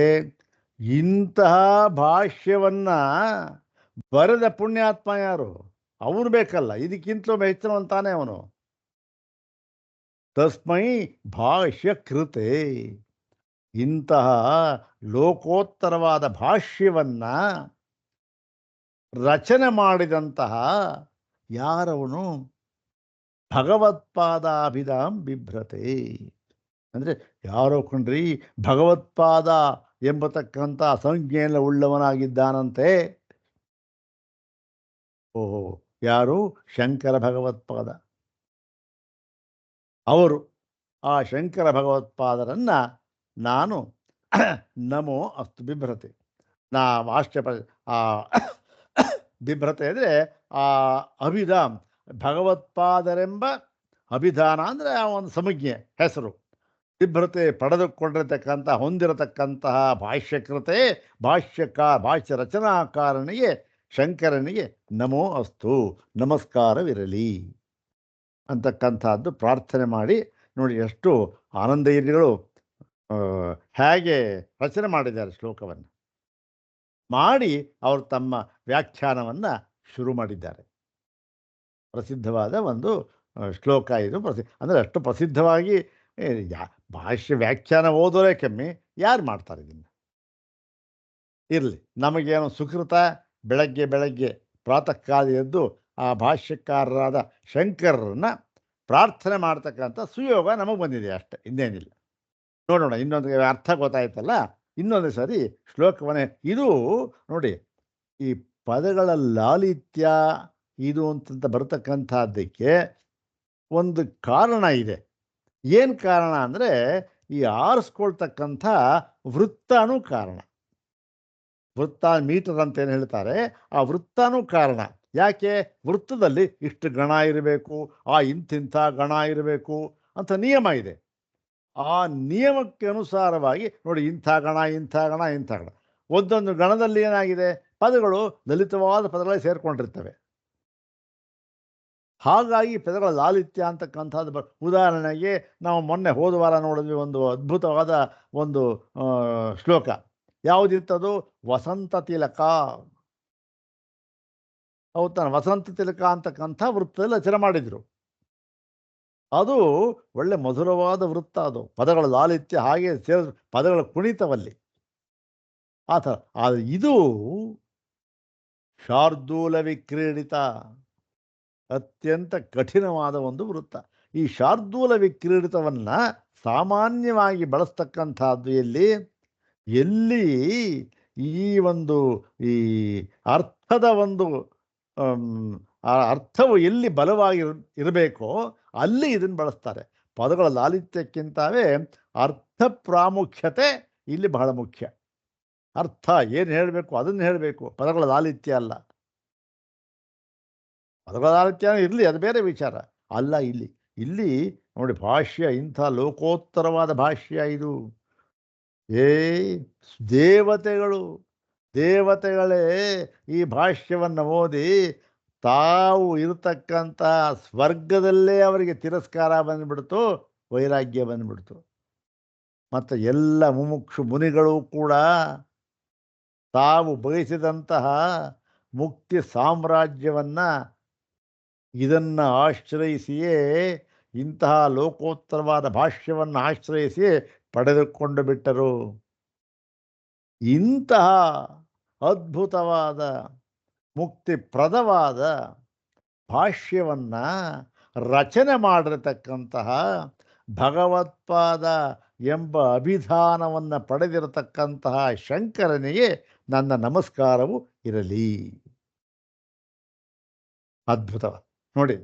ಇಂತಹ ಭಾಷ್ಯವನ್ನು ಬರೆದ ಪುಣ್ಯಾತ್ಮ ಯಾರು? ಅವನು ಬೇಕಲ್ಲ, ಇದಕ್ಕಿಂತಲೂ ಹೆಚ್ಚಿನವಂತಾನೆ ಅವನು. ತಸ್ಮೈ ಭಾಷ್ಯಕೃತೆ. ಇಂತಹ ಲೋಕೋತ್ತರವಾದ ಭಾಷ್ಯವನ್ನು ರಚನೆ ಮಾಡಿದಂತಹ ಯಾರವನು? ಭಗವತ್ಪಾದಾಭಿಧಾಂ ಬಿಭ್ರತೆ. ಅಂದರೆ ಯಾರೋ ಕಣ್ರಿ, ಭಗವತ್ಪಾದ ಎಂಬತಕ್ಕಂಥ ಸಂಜ್ಞೆಯನ್ನು ಉಳ್ಳವನಾಗಿದ್ದಾನಂತೆ. ಓಹೋ, ಯಾರು? ಶಂಕರ ಭಗವತ್ಪಾದ. ಅವರು, ಆ ಶಂಕರ ಭಗವತ್ಪಾದರನ್ನು ನಾನು ನಮೋ ಅಸ್ತು ಬಿಭ್ರತೆ, ಆ ಬಿಭ್ರತೆ ಅಂದರೆ ಆ ಅಭಿಧಾಂ, ಭಗವತ್ಪಾದರೆಂಬ ಅಭಿಧಾನ ಅಂದರೆ ಆ ಒಂದು ಸಂಜ್ಞೆ, ಹೆಸರು. ಬಿಭ್ರತೆ ಹೊಂದಿರತಕ್ಕಂತಹ ಭಾಷ್ಯಕೃತೆ, ಭಾಷ್ಯ ರಚನಾಕಾರನಿಗೆ, ಶಂಕರನಿಗೆ ನಮೋ ಅಸ್ತು, ನಮಸ್ಕಾರವಿರಲಿ ಅಂತಕ್ಕಂಥದ್ದು ಪ್ರಾರ್ಥನೆ ಮಾಡಿ. ನೋಡಿ ಎಷ್ಟು ಆನಂದಗಿರಿಗಳು ಹೇಗೆ ರಚನೆ ಮಾಡಿದ್ದಾರೆ ಶ್ಲೋಕವನ್ನು ಮಾಡಿ, ಅವರು ತಮ್ಮ ವ್ಯಾಖ್ಯಾನವನ್ನು ಶುರು ಮಾಡಿದ್ದಾರೆ. ಪ್ರಸಿದ್ಧವಾದ ಒಂದು ಶ್ಲೋಕ ಇದು. ಅಂದರೆ ಅಷ್ಟು ಪ್ರಸಿದ್ಧವಾಗಿ ಭಾಷ್ಯ ವ್ಯಾಖ್ಯಾನ ಓದೋರೇ ಕಮ್ಮಿ, ಯಾರು ಮಾಡ್ತಾರೆ ಇದನ್ನು? ಇರಲಿ, ನಮಗೇನು ಸುಕೃತ. ಬೆಳಗ್ಗೆ ಪ್ರಾತಃ ಕಾಲ ಎದ್ದು ಆ ಭಾಷ್ಯಕಾರರಾದ ಶಂಕರರನ್ನ ಪ್ರಾರ್ಥನೆ ಮಾಡ್ತಕ್ಕಂಥ ಸುಯೋಗ ನಮಗೆ ಬಂದಿದೆ ಅಷ್ಟೆ, ಇನ್ನೇನಿಲ್ಲ. ನೋಡೋಣ, ಇನ್ನೊಂದು ಅರ್ಥ ಗೊತ್ತಾಯ್ತಲ್ಲ, ಇನ್ನೊಂದು ಸರಿ ಶ್ಲೋಕವನ್ನೇ. ಇದು ನೋಡಿ, ಈ ಪದಗಳ ಲಾಲಿತ್ಯ ಇದು ಅಂತಂತ ಬರತಕ್ಕಂಥದ್ದಕ್ಕೆ ಒಂದು ಕಾರಣ ಇದೆ. ಏನು ಕಾರಣ ಅಂದರೆ ಈ ಆರಿಸ್ಕೊಳ್ತಕ್ಕಂಥ ವೃತ್ತನೂ ಕಾರಣ. ವೃತ್ತ ಮೀಟರ್ ಅಂತ ಏನು ಹೇಳ್ತಾರೆ, ಆ ವೃತ್ತನೂ ಕಾರಣ. ಯಾಕೆ ವೃತ್ತದಲ್ಲಿ ಇಷ್ಟು ಗಣ ಇರಬೇಕು, ಆ ಇಂತಿಂಥ ಗಣ ಇರಬೇಕು ಅಂತ ನಿಯಮ ಇದೆ. ಆ ನಿಯಮಕ್ಕೆ ಅನುಸಾರವಾಗಿ ನೋಡಿ, ಇಂಥ ಗಣ ಇಂಥ ಗಣ ಇಂಥ ಗಣ, ಒಂದೊಂದು ಗಣದಲ್ಲಿ ಏನಾಗಿದೆ, ಪದಗಳು ಲಲಿತವಾದ ಪದಗಳೇ ಸೇರಿಕೊಂಡಿರ್ತವೆ. ಹಾಗಾಗಿ ಪದಗಳ ಲಾಲಿತ್ಯ ಅಂತಕ್ಕಂಥದ್ದು ಉದಾಹರಣೆಗೆ ನಾವು ಮೊನ್ನೆ ಹೋದ ವಾರ ನೋಡಿದ್ವಿ ಒಂದು ಅದ್ಭುತವಾದ ಒಂದು ಶ್ಲೋಕ. ಯಾವುದಿರ್ತದು? ವಸಂತ ತಿಲಕ. ಹೌದು ತಾನೆ, ವಸಂತ ತಿಲಕ ಅಂತಕ್ಕಂಥ ವೃತ್ತದಲ್ಲಿ ರಚನೆ ಮಾಡಿದರು. ಅದು ಒಳ್ಳೆ ಮಧುರವಾದ ವೃತ್ತ. ಅದು ಪದಗಳ ಲಾಲಿತ್ಯ ಹಾಗೆ ಸೇರಿದ ಪದಗಳ ಕುಣಿತವಲ್ಲಿ ಆ ಥರ. ಆದರೆ ಇದು ಶಾರ್ದೂಲ ವಿಕ್ರೀಡಿತ, ಅತ್ಯಂತ ಕಠಿಣವಾದ ಒಂದು ವೃತ್ತ. ಈ ಶಾರ್ದೂಲ ವಿಕ್ರೀಡಿತವನ್ನು ಸಾಮಾನ್ಯವಾಗಿ ಬಳಸ್ತಕ್ಕಂಥದ್ದು ಎಲ್ಲಿ ಈ ಒಂದು ಈ ಅರ್ಥದ ಒಂದು ಆ ಅರ್ಥವು ಎಲ್ಲಿ ಬಲವಾಗಿ ಇರಬೇಕೋ ಅಲ್ಲಿ ಇದನ್ನು ಬಳಸ್ತಾರೆ. ಪದಗಳ ಲಾಲಿತ್ಯಕ್ಕಿಂತವೇ ಅರ್ಥ ಪ್ರಾಮುಖ್ಯತೆ ಇಲ್ಲಿ ಬಹಳ ಮುಖ್ಯ. ಅರ್ಥ ಏನು ಹೇಳಬೇಕು ಅದನ್ನು ಹೇಳಬೇಕು, ಪದಗಳ ಲಾಲಿತ್ಯ ಅಲ್ಲ. ಪದಗಳ ಲಾಲಿತ್ಯ ಇರಲಿ, ಅದು ಬೇರೆ ವಿಚಾರ ಅಲ್ಲ. ಇಲ್ಲಿ ನೋಡಿ, ಭಾಷ್ಯ ಇಂಥ ಲೋಕೋತ್ತರವಾದ ಭಾಷ್ಯ ಇದು. ದೇವತೆಗಳೇ ಈ ಭಾಷ್ಯವನ್ನು ಓದಿ ತಾವು ಇರತಕ್ಕಂಥ ಸ್ವರ್ಗದಲ್ಲೇ ಅವರಿಗೆ ತಿರಸ್ಕಾರ ಬಂದ್ಬಿಡ್ತು, ವೈರಾಗ್ಯ ಬಂದ್ಬಿಡ್ತು. ಮತ್ತು ಎಲ್ಲ ಮುಮುಕ್ಷು ಮುನಿಗಳು ಕೂಡ ತಾವು ಬಯಸಿದಂತಹ ಮುಕ್ತಿ ಸಾಮ್ರಾಜ್ಯವನ್ನು ಇದನ್ನು ಆಶ್ರಯಿಸಿಯೇ, ಇಂತಹ ಲೋಕೋತ್ತರವಾದ ಭಾಷ್ಯವನ್ನು ಆಶ್ರಯಿಸಿ ಪಡೆದುಕೊಂಡು ಬಿಟ್ಟರು. ಇಂತಹ ಅದ್ಭುತವಾದ ಮುಕ್ತಿಪ್ರದವಾದ ಭಾಷ್ಯವನ್ನು ರಚನೆ ಮಾಡಿರತಕ್ಕಂತಹ ಭಗವತ್ಪಾದ ಎಂಬ ಅಭಿಧಾನವನ್ನು ಪಡೆದಿರತಕ್ಕಂತಹ ಶಂಕರನಿಗೆ ನನ್ನ ನಮಸ್ಕಾರವು ಇರಲಿ. ಅದ್ಭುತ ನೋಡಿ,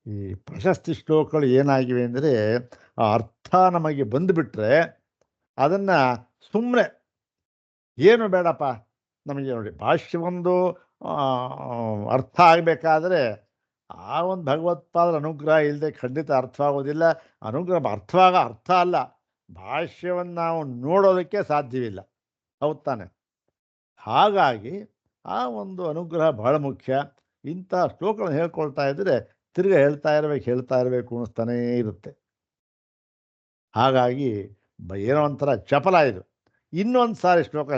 ಈ ಪ್ರಶಸ್ತಿ ಶ್ಲೋಕಗಳು ಏನಾಗಿವೆ ಅಂದರೆ, ಆ ಅರ್ಥ ನಮಗೆ ಬಂದುಬಿಟ್ರೆ ಅದನ್ನು ಸುಮ್ಮನೆ ಏನು ಬೇಡಪ್ಪ, ನಮಗೆ ನೋಡಿ ಭಾಷ್ಯವೊಂದು ಅರ್ಥ ಆಗಬೇಕಾದ್ರೆ ಆ ಒಂದು ಭಗವತ್ಪಾದರ ಅನುಗ್ರಹ ಇಲ್ಲದೆ ಖಂಡಿತ ಅರ್ಥವಾಗೋದಿಲ್ಲ. ಅರ್ಥ ಅಲ್ಲ, ಭಾಷ್ಯವನ್ನು ನಾವು ನೋಡೋದಕ್ಕೆ ಸಾಧ್ಯವಿಲ್ಲ. ಹೌದು ತಾನೆ? ಹಾಗಾಗಿ ಆ ಒಂದು ಅನುಗ್ರಹ ಬಹಳ ಮುಖ್ಯ. ಇಂಥ ಶ್ಲೋಕಗಳನ್ನು ಹೇಳ್ಕೊಳ್ತಾ ಇದ್ದರೆ ತಿರ್ಗಿ ಹೇಳ್ತಾ ಇರಬೇಕು ಅನ್ನಿಸ್ತಾನೇ ಇರುತ್ತೆ. ಹಾಗಾಗಿ ಏನೋ ಒಂಥರ ಚಪಲ ಇದು. ಇನ್ನೊಂದು ಸಾರಿ ಶ್ಲೋಕ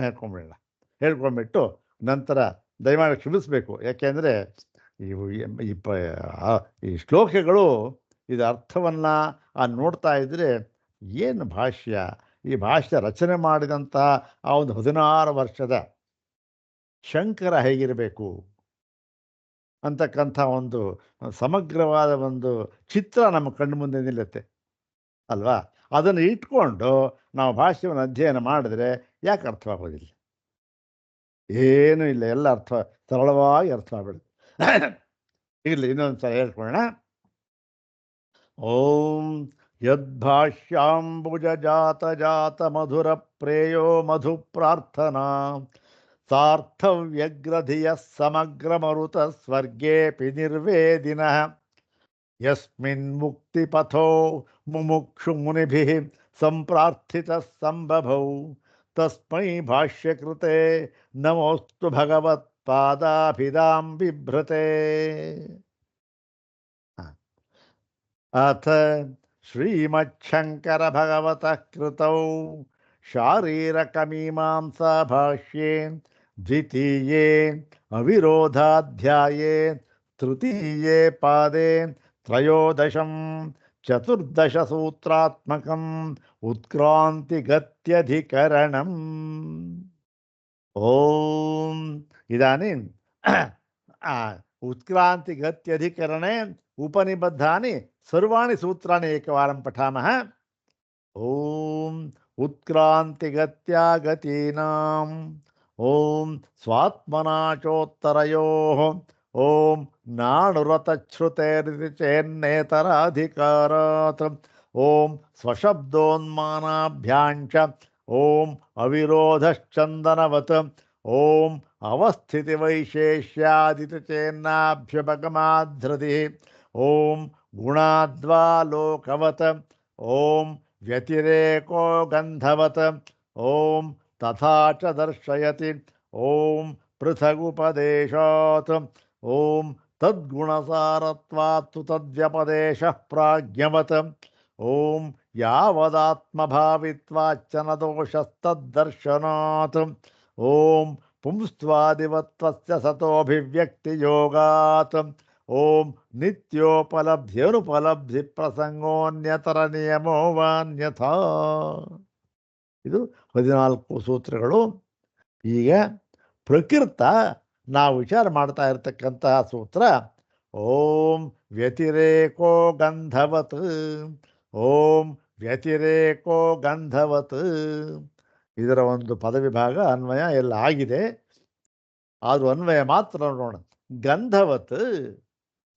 ಹೇಳ್ಕೊಂಡ್ಬಿಟ್ಟು ನಂತರ ದಯಮಾಡಿ ಕ್ಷಮಿಸಬೇಕು. ಯಾಕೆಂದರೆ ಈ ಶ್ಲೋಕಗಳು ಇದು ಅರ್ಥವನ್ನು ನೋಡ್ತಾ ಇದ್ದರೆ ಏನು ಭಾಷ್ಯ, ಈ ಭಾಷ್ಯ ರಚನೆ ಮಾಡಿದಂತಹ ಆ ಒಂದು 16 ವರ್ಷದ ಶಂಕರ ಹೇಗಿರಬೇಕು ಅಂತಕ್ಕಂಥ ಒಂದು ಸಮಗ್ರವಾದ ಒಂದು ಚಿತ್ರ ನಮ್ಮ ಕಣ್ಣು ಮುಂದೆ ನಿಲ್ಲುತ್ತೆ ಅಲ್ವಾ? ಅದನ್ನು ಇಟ್ಕೊಂಡು ನಾವು ಭಾಷ್ಯವನ್ನು ಅಧ್ಯಯನ ಮಾಡಿದ್ರೆ ಯಾಕೆ ಅರ್ಥವಾಗೋದಿಲ್ಲ? ಏನೂ ಇಲ್ಲ, ಎಲ್ಲ ಸರಳವಾಗಿ ಅರ್ಥ ಆಗ್ಬಿಡುತ್ತೆ. ಇರಲಿ, ಇನ್ನೊಂದು ಸಲ ಹೇಳ್ಕೊಳ್ಳೋಣ. ಓಂ ಯದ್ಭಾಷ್ಯಾಂಬುಜ ಜಾತ ಮಧುರ ಪ್ರೇಯೋ ಮಧು ಪ್ರಾರ್ಥನಾ ಸಾರ್ಥವ್ಯಗ್ರಧಿಯ ಸಮಗ್ರ ಮರುತ ಸ್ವರ್ಗೇಪಿ ನಿರ್ವೇದಿನಃ ಯಸ್ಮಿನ್ ಮುಕ್ತಿಪಥೋ ಮುಮುಕ್ಷು ಮುನಿಭಿಃ ಸಂಪ್ರಾರ್ಥಿತ ಸಂಭವೌ ತಸ್ಮೈ ಭಾಷ್ಯಕೃತೆ ನಮೋಸ್ತು ಭಗವತ್ಪಾದಾಭಿಧಾಂ ಬಿಭ್ರತೆ. ಅಥ ಶ್ರೀಮಚ್ಛಂಕರ ಭಗವತಃ ಕೃತೌ ಶಾರೀರಕಮೀಮಾಂಸಾ ಭಾಷ್ಯೇ ದ್ವಿತೀಯೇ ಅವಿರೋಧಾಧ್ಯಾಯೇ ತೃತೀಯೇ ಪಾದೇ 13 14 ಸೂತ್ರಾತ್ಮಕಂ ಉತ್ಕ್ರಾಂತಿಗತ್ಯಧಿಕರಣಂ. ಓಂ ಇದಾನಿಂ उत्क्रान्तिगत्यधिकरणे उपनिबद्धानि सर्वाणि सूत्राणि एकवारं पठामः। ॐ उत्क्रान्तिगत्या गतीनां ॐ स्वात्मनाचोत्तरयोः ॐ नाणुरतच्छ्रुतेरिति चेन्नेतराधिकारात् ॐ स्वशब्दोन्मानाभ्यां च ॐ अविरोधश्चन्दनवत् ॐ अवस्थितिवैशेष्यादिति चेन्नाभ्युपगमाद्धृतिः ॐ गुणाद्वालोकवत् ॐ व्यतिरेको गन्धवत् ॐ तथा च दर्शयति ॐ पृथगुपदेशात् ॐ तद्गुणसारत्वात् तु तद्व्यपदेशः प्राज्ञवत् ॐ यावदात्मभावित्वाच्च न दोषस्तद्दर्शनात् ॐ पुंस्त्वादिवत्वस्य सतोऽभिव्यक्तियोगात् ॐ ನಿತ್ಯೋಪಲಬ್ಧಿಯನುಪಲಬ್ಧಿ ಪ್ರಸಂಗೋನ್ಯತರ ನಿಯಮೋ ವಾನ್ಯಥಾ. ಇದು 14 ಸೂತ್ರಗಳು. ಈಗ ಪ್ರಕೃತ ನಾವು ವಿಚಾರ ಮಾಡ್ತಾ ಇರತಕ್ಕಂತಹ ಸೂತ್ರ ಓಂ ವ್ಯತಿರೇಕೋ ಗಂಧವತ್. ಓಂ ವ್ಯತಿರೇಕೋ ಗಂಧವತ್. ಇದರ ಒಂದು ಪದವಿಭಾಗ ಅನ್ವಯ ಎಲ್ಲ ಆಗಿದೆ, ಆದರೂ ಅನ್ವಯ ಮಾತ್ರ ನೋಡೋಣ. ಗಂಧವತ್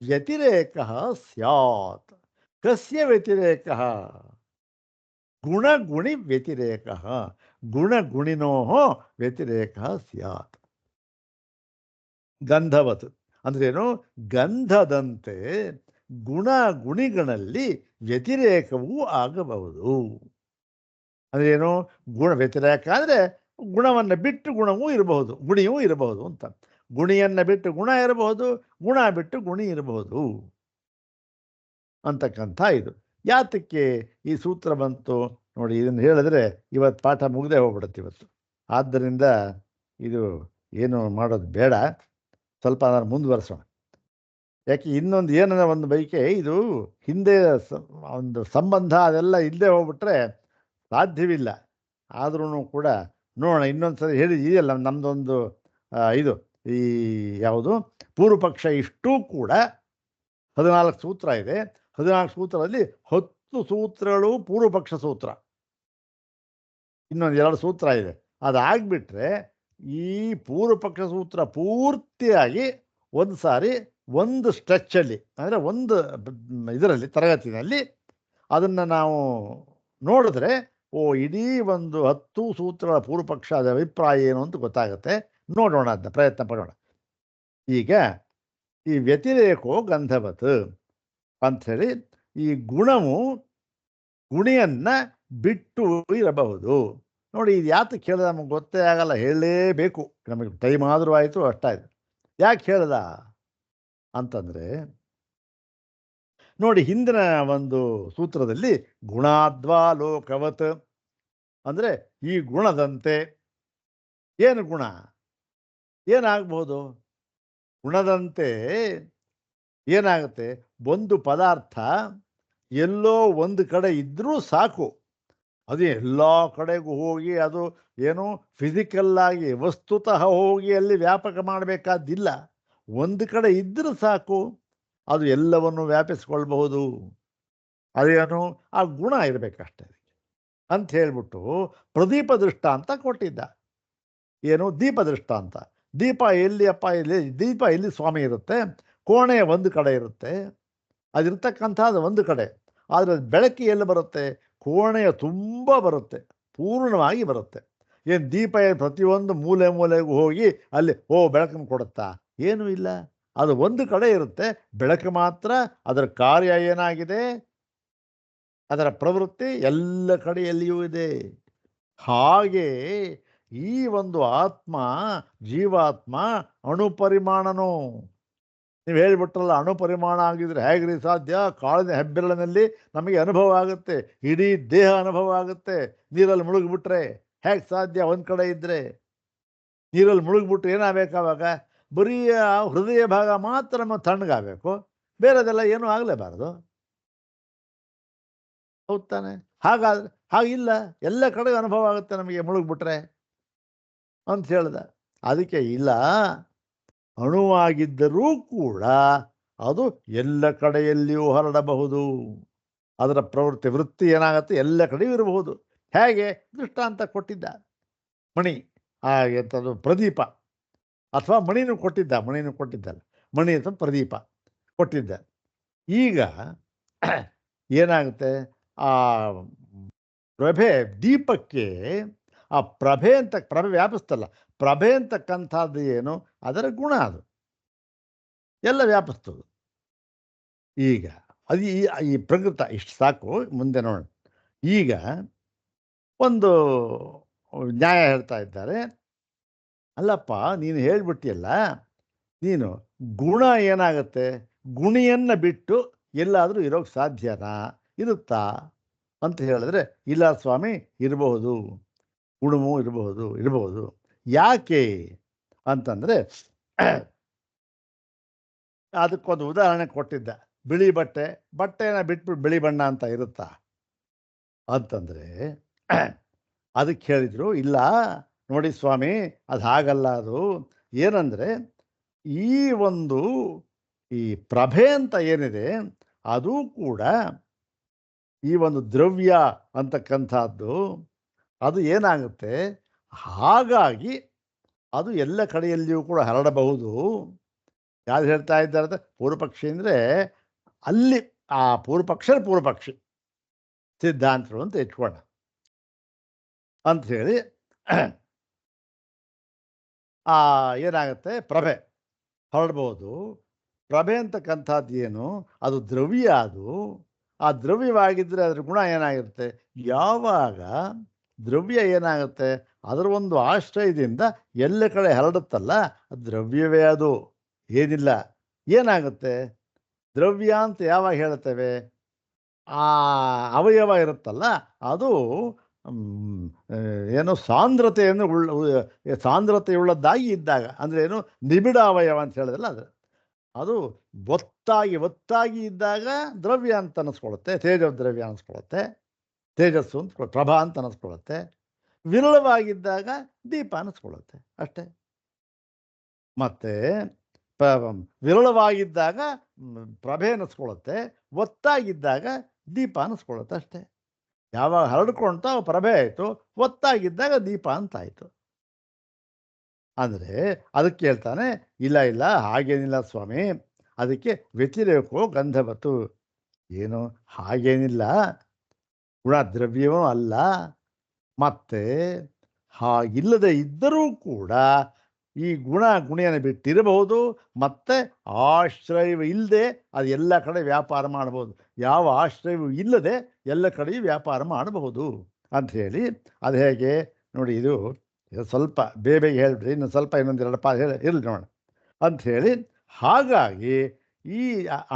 ವ್ಯತಿರೇಕಃ ಸ್ಯಾತ್. ಕಸ್ಯ ವ್ಯತಿರೇಕಃ? ಗುಣಗುಣಿ ವ್ಯತಿರೇಕಃ. ಗುಣಗುಣಿನೋಃ ವ್ಯತಿರೇಕಃ ಸ್ಯಾತ್. ಗಂಧವತ್ ಅಂದ್ರೇನು? ಗಂಧದಂತೆ ಗುಣಗುಣಿಗಳಲ್ಲಿ ವ್ಯತಿರೇಕವೂ ಆಗಬಹುದು. ಅಂದ್ರೇನು? ಗುಣ ವ್ಯತಿರೇಕ ಅಂದರೆ ಗುಣವನ್ನು ಬಿಟ್ಟು ಗುಣವೂ ಇರಬಹುದು, ಗುಣಿಯೂ ಇರಬಹುದು ಅಂತ. ಗುಣಿಯನ್ನು ಬಿಟ್ಟು ಗುಣ ಇರಬಹುದು, ಗುಣ ಬಿಟ್ಟು ಗುಣಿ ಇರಬಹುದು ಅಂತಕ್ಕಂಥ ಇದು. ಯಾತಕ್ಕೆ ಈ ಸೂತ್ರ ಬಂತು ನೋಡಿ. ಇದನ್ನು ಹೇಳಿದ್ರೆ ಇವತ್ತು ಪಾಠ ಮುಗದೆ ಹೋಗ್ಬಿಡುತ್ತೆ ಇವತ್ತು. ಆದ್ದರಿಂದ ಇದು ಏನು ಮಾಡೋದು ಬೇಡ, ಸ್ವಲ್ಪ ನಾನು ಮುಂದುವರಿಸೋಣ. ಯಾಕೆ ಇನ್ನೊಂದು ಏನನ್ನ ಒಂದು ಬೈಕೆ, ಇದು ಹಿಂದೆ ಒಂದು ಸಂಬಂಧ ಅದೆಲ್ಲ ಇಲ್ಲದೆ ಹೋಗ್ಬಿಟ್ರೆ ಸಾಧ್ಯವಿಲ್ಲ. ಆದ್ರೂ ಕೂಡ ನೋಡೋಣ, ಇನ್ನೊಂದು ಸರಿ ಹೇಳಿ. ಇದೆಯಲ್ಲ ನಮ್ಮದೊಂದು ಇದು ಈ ಯಾವುದು ಪೂರ್ವ ಪಕ್ಷ, ಇಷ್ಟೂ ಕೂಡ 14 ಸೂತ್ರ ಇದೆ. 14 ಸೂತ್ರದಲ್ಲಿ 10 ಸೂತ್ರಗಳು ಪೂರ್ವ ಪಕ್ಷ ಸೂತ್ರ, ಇನ್ನೊಂದು 2 ಸೂತ್ರ ಇದೆ. ಅದಾಗ್ಬಿಟ್ರೆ ಈ ಪೂರ್ವ ಪಕ್ಷ ಸೂತ್ರ ಪೂರ್ತಿಯಾಗಿ ಒಂದು ಸಾರಿ ಒಂದು ಸ್ಟ್ರೆಚ್ಚಲ್ಲಿ, ಅಂದರೆ ಒಂದು ಇದರಲ್ಲಿ ತರಗತಿನಲ್ಲಿ ಅದನ್ನು ನಾವು ನೋಡಿದ್ರೆ ಓ ಇಡೀ ಒಂದು 10 ಸೂತ್ರಗಳ ಪೂರ್ವ ಪಕ್ಷದ ಅಭಿಪ್ರಾಯ ಏನು ಅಂತ ಗೊತ್ತಾಗುತ್ತೆ. ನೋಡೋಣ, ಅದನ್ನ ಪ್ರಯತ್ನ ಪಡೋಣ. ಈಗ ಈ ವ್ಯತಿರೇಕೋ ಗಂಧವತ್ ಅಂಥೇಳಿ ಈ ಗುಣವು ಗುಣಿಯನ್ನು ಬಿಟ್ಟು ಇರಬಹುದು. ನೋಡಿ, ಇದು ಯಾತಕ್ಕೆ ಹೇಳ್ದ ನಮಗೆ ಗೊತ್ತೇ ಆಗಲ್ಲ, ಹೇಳಲೇಬೇಕು. ನಮಗೆ ಟೈಮ್ ಆದರೂ ಆಯಿತು, ಅಷ್ಟಾಯಿತು. ಯಾಕೆ ಹೇಳ್ದ ಅಂತಂದರೆ ನೋಡಿ, ಹಿಂದಿನ ಒಂದು ಸೂತ್ರದಲ್ಲಿ ಗುಣಾದ್ವಾ ಲೋಕವತ್ ಅಂದರೆ ಈ ಗುಣದಂತೆ. ಏನು ಗುಣ? ಏನಾಗಬಹುದು? ಗುಣದಂತೆ ಏನಾಗುತ್ತೆ? ಒಂದು ಪದಾರ್ಥ ಎಲ್ಲೋ ಒಂದು ಕಡೆ ಇದ್ದರೂ ಸಾಕು, ಅದು ಎಲ್ಲ ಕಡೆಗೂ ಹೋಗಿ ಅದು ಏನು ಫಿಸಿಕಲ್ಲಾಗಿ ವಸ್ತುತಃ ಹೋಗಿ ಅಲ್ಲಿ ವ್ಯಾಪಕ ಮಾಡಬೇಕಾದ್ದಿಲ್ಲ. ಒಂದು ಕಡೆ ಇದ್ದರೂ ಸಾಕು, ಅದು ಎಲ್ಲವನ್ನು ವ್ಯಾಪಿಸ್ಕೊಳ್ಬಹುದು. ಅದೇನು? ಆ ಗುಣ ಇರಬೇಕಷ್ಟೇ ಅಂತ ಹೇಳ್ಬಿಟ್ಟು ಪ್ರದೀಪ ದೃಷ್ಟಾಂತ ಕೊಟ್ಟಿದ್ದ. ಏನು? ದೀಪ ದೃಷ್ಟಾಂತ. ದೀಪ ಎಲ್ಲಿ ಅಪ್ಪ? ಇಲ್ಲಿ ದೀಪ ಎಲ್ಲಿ ಸ್ವಾಮಿ ಇರುತ್ತೆ? ಕೋಣೆಯ ಒಂದು ಕಡೆ ಇರುತ್ತೆ, ಅದಿರ್ತಕ್ಕಂಥದ್ದು ಒಂದು ಕಡೆ. ಆದರೆ ಬೆಳಕು ಎಲ್ಲಿ ಬರುತ್ತೆ? ಕೋಣೆಯ ತುಂಬ ಬರುತ್ತೆ, ಪೂರ್ಣವಾಗಿ ಬರುತ್ತೆ. ಏನು ದೀಪ ಪ್ರತಿಯೊಂದು ಮೂಲೆ ಮೂಲೆಗೂ ಹೋಗಿ ಅಲ್ಲಿ ಬೆಳಕನ್ನು ಕೊಡುತ್ತಾ? ಏನೂ ಇಲ್ಲ. ಅದು ಒಂದು ಕಡೆ ಇರುತ್ತೆ, ಬೆಳಕು ಮಾತ್ರ. ಅದರ ಕಾರ್ಯ ಏನಾಗಿದೆ, ಅದರ ಪ್ರವೃತ್ತಿ ಎಲ್ಲ ಕಡೆಯಲ್ಲಿಯೂ ಇದೆ. ಹಾಗೆ ಈ ಒಂದು ಆತ್ಮ, ಜೀವಾತ್ಮ ಅಣುಪರಿಮಾಣನು. ನೀವು ಹೇಳಿಬಿಟ್ರಲ್ಲ, ಅಣುಪರಿಮಾಣ ಆಗಿದ್ರೆ ಹೇಗ್ರಿ ಸಾಧ್ಯ? ಕಾಳಿನ ಹೆಬ್ಬೆರಳಿನಲ್ಲಿ ನಮಗೆ ಅನುಭವ ಆಗುತ್ತೆ, ಇಡೀ ದೇಹ ಅನುಭವ ಆಗುತ್ತೆ. ನೀರಲ್ಲಿ ಮುಳುಗಿಬಿಟ್ರೆ ಹೇಗೆ ಸಾಧ್ಯ? ಒಂದು ಕಡೆ ಇದ್ದರೆ ನೀರಲ್ಲಿ ಮುಳುಗಿಬಿಟ್ರೆ ಏನಾಗಬೇಕಾವಾಗ? ಬರೀ ಹೃದಯ ಭಾಗ ಮಾತ್ರ ನಮ್ಮ ತಣ್ಣಗಾಗಬೇಕು, ಬೇರೆದೆಲ್ಲ ಏನೂ ಆಗಲೇಬಾರದು. ಹೌದು ತಾನೆ? ಹಾಗಾದ್ರೆ ಹಾಗಿಲ್ಲ, ಎಲ್ಲ ಕಡೆಗೆ ಅನುಭವ ಆಗುತ್ತೆ ನಮಗೆ ಮುಳುಗ್ಬಿಟ್ರೆ ಅಂತ ಹೇಳ್ದ. ಅದಕ್ಕೆ ಇಲ್ಲ, ಅಣುವಾಗಿದ್ದರೂ ಕೂಡ ಅದು ಎಲ್ಲ ಕಡೆಯಲ್ಲಿಯೂ ಹರಡಬಹುದು. ಅದರ ಪ್ರವೃತ್ತಿ ವೃತ್ತಿ ಏನಾಗುತ್ತೆ, ಎಲ್ಲ ಕಡೆಯೂ ಇರಬಹುದು. ಹೇಗೆ ದೃಷ್ಟಾಂತ ಕೊಟ್ಟಿದ್ದ, ಮಣಿ ಎಂಥದ್ದು ಪ್ರದೀಪ, ಅಥವಾ ಮಣಿನೂ ಕೊಟ್ಟಿದ್ದಲ್ಲ, ಮಣಿ ಅಂತ ಪ್ರದೀಪ ಕೊಟ್ಟಿದ್ದ. ಈಗ ಏನಾಗುತ್ತೆ, ಆ ಪ್ರಭೆ ದೀಪಕ್ಕೆ ಆ ಪ್ರಭೆ ವ್ಯಾಪಿಸ್ತಲ್ಲ. ಪ್ರಭೆ ಅಂತಕ್ಕಂಥದ್ದು ಏನು, ಅದರ ಗುಣ, ಅದು ಎಲ್ಲ ವ್ಯಾಪಿಸ್ತದೆ. ಈಗ ಅದು ಈ ಪ್ರಕೃತ ಇಷ್ಟು ಸಾಕು, ಮುಂದೆ ನೋಡೋಣ. ಈಗ ಒಂದು ನ್ಯಾಯ ಹೇಳ್ತಾ ಇದ್ದಾರೆ. ಅಲ್ಲಪ್ಪ, ನೀನು ಹೇಳ್ಬಿಟ್ಟಿಯಲ್ಲ, ನೀನು ಗುಣ ಏನಾಗುತ್ತೆ, ಗುಣಿಯನ್ನು ಬಿಟ್ಟು ಎಲ್ಲಾದರೂ ಇರೋಕ್ಕೆ ಸಾಧ್ಯನಾ, ಇರುತ್ತಾ ಅಂತ ಹೇಳಿದ್ರೆ, ಇಲ್ಲ ಸ್ವಾಮಿ, ಇರಬಹುದು, ಗುಣವೂ ಇರಬಹುದು. ಯಾಕೆ ಅಂತಂದರೆ, ಅದಕ್ಕೊಂದು ಉದಾಹರಣೆ ಕೊಟ್ಟಿದ್ದ. ಬಿಳಿ ಬಟ್ಟೆನ ಬಿಟ್ಬಿಟ್ಟು ಬಿಳಿ ಬಣ್ಣ ಅಂತ ಇರುತ್ತಾ ಅಂತಂದರೆ, ಅದಕ್ಕೆ ಹೇಳಿದರು, ಇಲ್ಲ ನೋಡಿ ಸ್ವಾಮಿ, ಅದು ಹಾಗಲ್ಲ. ಅದು ಏನಂದರೆ, ಈ ಪ್ರಭೆ ಅಂತ ಏನಿದೆ, ಅದು ಕೂಡ ಈ ಒಂದು ದ್ರವ್ಯ ಅಂತಕ್ಕಂಥದ್ದು, ಅದು ಏನಾಗುತ್ತೆ, ಹಾಗಾಗಿ ಅದು ಎಲ್ಲ ಕಡೆಯಲ್ಲಿಯೂ ಕೂಡ ಹರಡಬಹುದು. ಯಾರು ಹೇಳ್ತಾ ಇದ್ದಾರೆ, ಪೂರ್ವಪಕ್ಷಿ ಅಂದರೆ ಅಲ್ಲಿ ಆ ಪೂರ್ವಪಕ್ಷಿ ಸಿದ್ಧಾಂತರು ಅಂತ ಇಟ್ಕೋಣ ಅಂಥೇಳಿ, ಏನಾಗುತ್ತೆ, ಪ್ರಭೆ ಹರಡ್ಬೋದು. ಪ್ರಭೆ ಅಂತಕ್ಕಂಥದ್ದು ಏನು, ಅದು ದ್ರವ್ಯ. ಅದು ಆ ದ್ರವ್ಯವಾಗಿದ್ದರೆ ಅದರ ಗುಣ ಏನಾಗಿರುತ್ತೆ, ಯಾವಾಗ ದ್ರವ್ಯ ಏನಾಗುತ್ತೆ, ಅದರ ಒಂದು ಆಶ್ರಯದಿಂದ ಎಲ್ಲ ಕಡೆ ಹರಡುತ್ತಲ್ಲ, ಅದು ದ್ರವ್ಯವೇ. ಅದು ಏನಿಲ್ಲ, ಏನಾಗುತ್ತೆ, ದ್ರವ್ಯ ಅಂತ ಯಾವಾಗ ಹೇಳ್ತೇವೆ, ಆ ಅವಯವ ಇರುತ್ತಲ್ಲ, ಅದು ಏನು ಸಾಂದ್ರತೆಯುಳ್ಳದ್ದಾಗಿ ಇದ್ದಾಗ, ಅಂದರೆ ಏನು, ನಿಬಿಡ ಅವಯವ ಅಂತ ಹೇಳಿದ್ರಲ್ಲ, ಅದು ಒತ್ತಾಗಿ ಇದ್ದಾಗ ದ್ರವ್ಯ ಅಂತ ಅನ್ನಿಸ್ಕೊಳ್ಳುತ್ತೆ, ದ್ರವ್ಯ ಅನ್ನಿಸ್ಕೊಳ್ಳುತ್ತೆ, ತೇಜಸ್ಸು ಅಂತ, ಪ್ರಭಾ ಅಂತ ಅನ್ನಿಸ್ಕೊಳ್ಳುತ್ತೆ. ವಿರಳವಾಗಿದ್ದಾಗ ದೀಪ ಅನ್ನಿಸ್ಕೊಳ್ಳುತ್ತೆ, ಅಷ್ಟೇ. ಮತ್ತು ವಿರಳವಾಗಿದ್ದಾಗ ಪ್ರಭೆ ಅನ್ನಿಸ್ಕೊಳ್ಳುತ್ತೆ, ಒತ್ತಾಗಿದ್ದಾಗ ದೀಪ ಅನ್ನಿಸ್ಕೊಳ್ಳುತ್ತೆ, ಅಷ್ಟೇ. ಯಾವಾಗ ಹರಡ್ಕೊಳ್ತಾ ಪ್ರಭೆ ಆಯಿತು, ಒತ್ತಾಗಿದ್ದಾಗ ದೀಪ ಅಂತಾಯಿತು. ಅಂದರೆ ಅದಕ್ಕೆ ಹೇಳ್ತಾನೆ, ಇಲ್ಲ ಹಾಗೇನಿಲ್ಲ ಸ್ವಾಮಿ, ಅದಕ್ಕೆ ವ್ಯತಿರೇಕೋ ಗಂಧವತ್ತು. ಏನು, ಹಾಗೇನಿಲ್ಲ, ಗುಣ ದ್ರವ್ಯವೂ ಅಲ್ಲ. ಮತ್ತೆ ಹಾಗಿಲ್ಲದೆ ಇದ್ದರೂ ಕೂಡ ಈ ಗುಣಿಯನ್ನು ಬಿಟ್ಟಿರಬಹುದು. ಮತ್ತು ಆಶ್ರಯ ಇಲ್ಲದೆ ಅದು ಎಲ್ಲ ಕಡೆ ವ್ಯಾಪಾರ ಮಾಡಬಹುದು. ಯಾವ ಆಶ್ರಯವೂ ಇಲ್ಲದೆ ಎಲ್ಲ ಕಡೆಯೂ ವ್ಯಾಪಾರ ಮಾಡಬಹುದು ಅಂಥೇಳಿ. ಅದು ಹೇಗೆ ನೋಡಿ, ಇದು ಸ್ವಲ್ಪ ಬೇಗ ಹೇಳಿಬಿಟ್ರಿ, ಇನ್ನು ಸ್ವಲ್ಪ ಇನ್ನೊಂದೆರಡು ಇರಲಿ ನೋಡೋಣ ಅಂಥೇಳಿ. ಹಾಗಾಗಿ ಈ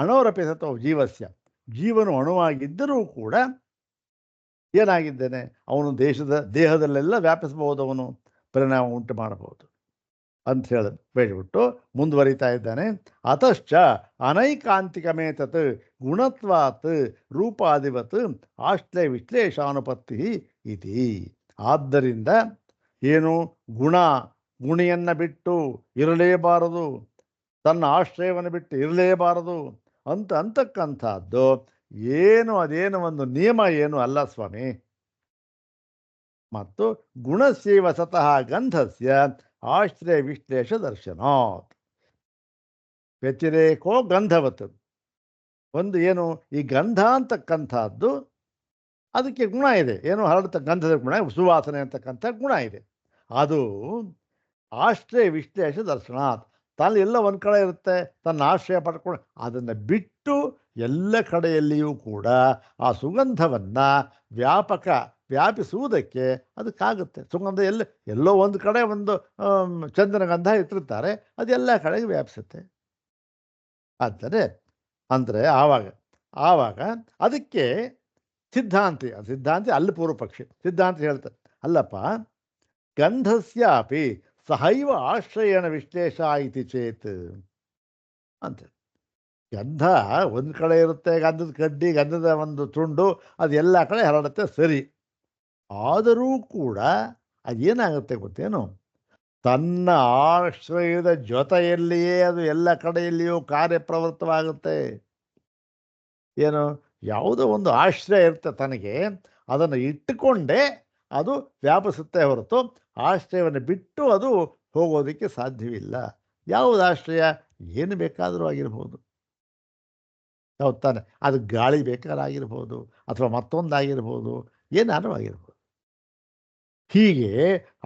ಅಣೋರಪಿಸತೋ ಜೀವಸ್ಯ, ಜೀವನು ಅಣುವಾಗಿದ್ದರೂ ಕೂಡ ಏನಾಗಿದ್ದೇನೆ, ಅವನು ದೇಹದಲ್ಲೆಲ್ಲ ವ್ಯಾಪಿಸಬಹುದು, ಅವನು ಪರಿಣಾಮ ಉಂಟು ಮಾಡಬಹುದು ಅಂತ ಹೇಳಿ ಬೇಡಿಬಿಟ್ಟು ಮುಂದುವರಿತಾ ಇದ್ದಾನೆ. ಅತಶ್ಚ ಅನೈಕಾಂತಿಕಮೇತತ್ ಗುಣತ್ವಾತ್ ರೂಪಾದಿವತ್ ಆಶ್ರಯ ವಿಶ್ಲೇಷಾನುಪತ್ತಿ ಇತಿ. ಆದ್ದರಿಂದ ಏನು, ಗುಣಿಯನ್ನು ಬಿಟ್ಟು ಇರಲೇಬಾರದು, ತನ್ನ ಆಶ್ರಯವನ್ನು ಬಿಟ್ಟು ಇರಲೇಬಾರದು ಅಂತಕ್ಕಂಥದ್ದು ಅದೇನು ಒಂದು ನಿಯಮ ಏನು ಅಲ್ಲ ಸ್ವಾಮಿ. ಮತ್ತು ಗುಣಸ್ಯೈವ ಸತಃ ಗಂಧಸ್ಯ ಆಶ್ರಯ ವಿಶ್ಲೇಷ ದರ್ಶನಾತ್ ವ್ಯತಿರೇಕೋ ಗಂಧವತ್. ಒಂದು ಏನು, ಈ ಗಂಧ ಅಂತಕ್ಕಂಥದ್ದು ಅದಕ್ಕೆ ಗುಣ ಇದೆ, ಏನು ಗಂಧದ ಗುಣ, ಸುವಾಸನೆ ಅಂತಕ್ಕಂಥ ಗುಣ ಇದೆ. ಅದು ಆಶ್ರಯ ವಿಶ್ಲೇಷ ದರ್ಶನಾತ್, ಎಲ್ಲ ಒಂದು ಕಡೆ ಇರುತ್ತೆ, ತನ್ನ ಆಶ್ರಯ ಪಡ್ಕೊಂಡು ಅದನ್ನು ಬಿಟ್ಟು ಎಲ್ಲ ಕಡೆಯಲ್ಲಿಯೂ ಕೂಡ ಆ ಸುಗಂಧವನ್ನು ವ್ಯಾಪಿಸುವುದಕ್ಕೆ ಅದಕ್ಕಾಗುತ್ತೆ. ಸುಗಂಧ ಎಲ್ಲೋ ಒಂದು ಕಡೆ ಒಂದು ಚಂದನ ಗಂಧ ಇಟ್ಟಿರ್ತಾರೆ, ಅದೆಲ್ಲ ಕಡೆಗೆ ವ್ಯಾಪಿಸುತ್ತೆ. ಅಂದರೆ ಆವಾಗ ಅದಕ್ಕೆ ಸಿದ್ಧಾಂತಿ ಅಲ್ಲಿ ಪೂರ್ವಪಕ್ಷಿ ಸಿದ್ಧಾಂತಿ ಹೇಳ್ತಾರೆ, ಅಲ್ಲಪ್ಪ, ಗಂಧಸ್ಯಾಪಿ ಸಹೈವ ಆಶ್ರಯಣ ವಿಶ್ಲೇಷ ಇತಿ ಚೇತ್ ಅಂತ. ಗಂಧ ಒಂದು ಕಡೆ ಇರುತ್ತೆ, ಗಂಧದ ಕಡ್ಡಿ, ಗಂಧದ ಒಂದು ತುಂಡು, ಅದೆಲ್ಲ ಕಡೆ ಹರಡುತ್ತೆ, ಸರಿ. ಆದರೂ ಕೂಡ ಅದೇನಾಗುತ್ತೆ ಗೊತ್ತೇನು, ತನ್ನ ಆಶ್ರಯದ ಜೊತೆಯಲ್ಲಿಯೇ ಅದು ಎಲ್ಲ ಕಡೆಯಲ್ಲಿಯೂ ಕಾರ್ಯಪ್ರವೃತ್ತವಾಗುತ್ತೆ. ಏನು, ಯಾವುದೋ ಒಂದು ಆಶ್ರಯ ಇರುತ್ತೆ ತನಗೆ, ಅದನ್ನು ಇಟ್ಟುಕೊಂಡೇ ಅದು ವ್ಯಾಪಿಸುತ್ತೆ ಹೊರತು ಆಶ್ರಯವನ್ನು ಬಿಟ್ಟು ಅದು ಹೋಗೋದಕ್ಕೆ ಸಾಧ್ಯವಿಲ್ಲ. ಯಾವುದು ಆಶ್ರಯ? ಏನು ಬೇಕಾದರೂ ಆಗಿರ್ಬೋದು. ಹೌದು ತಾನೆ? ಅದು ಗಾಳಿ ಬೇಕಾದ್ರೆ ಆಗಿರ್ಬೋದು, ಅಥವಾ ಮತ್ತೊಂದಾಗಿರ್ಬೋದು, ಏನಾದ್ರೂ ಆಗಿರ್ಬೋದು. ಹೀಗೆ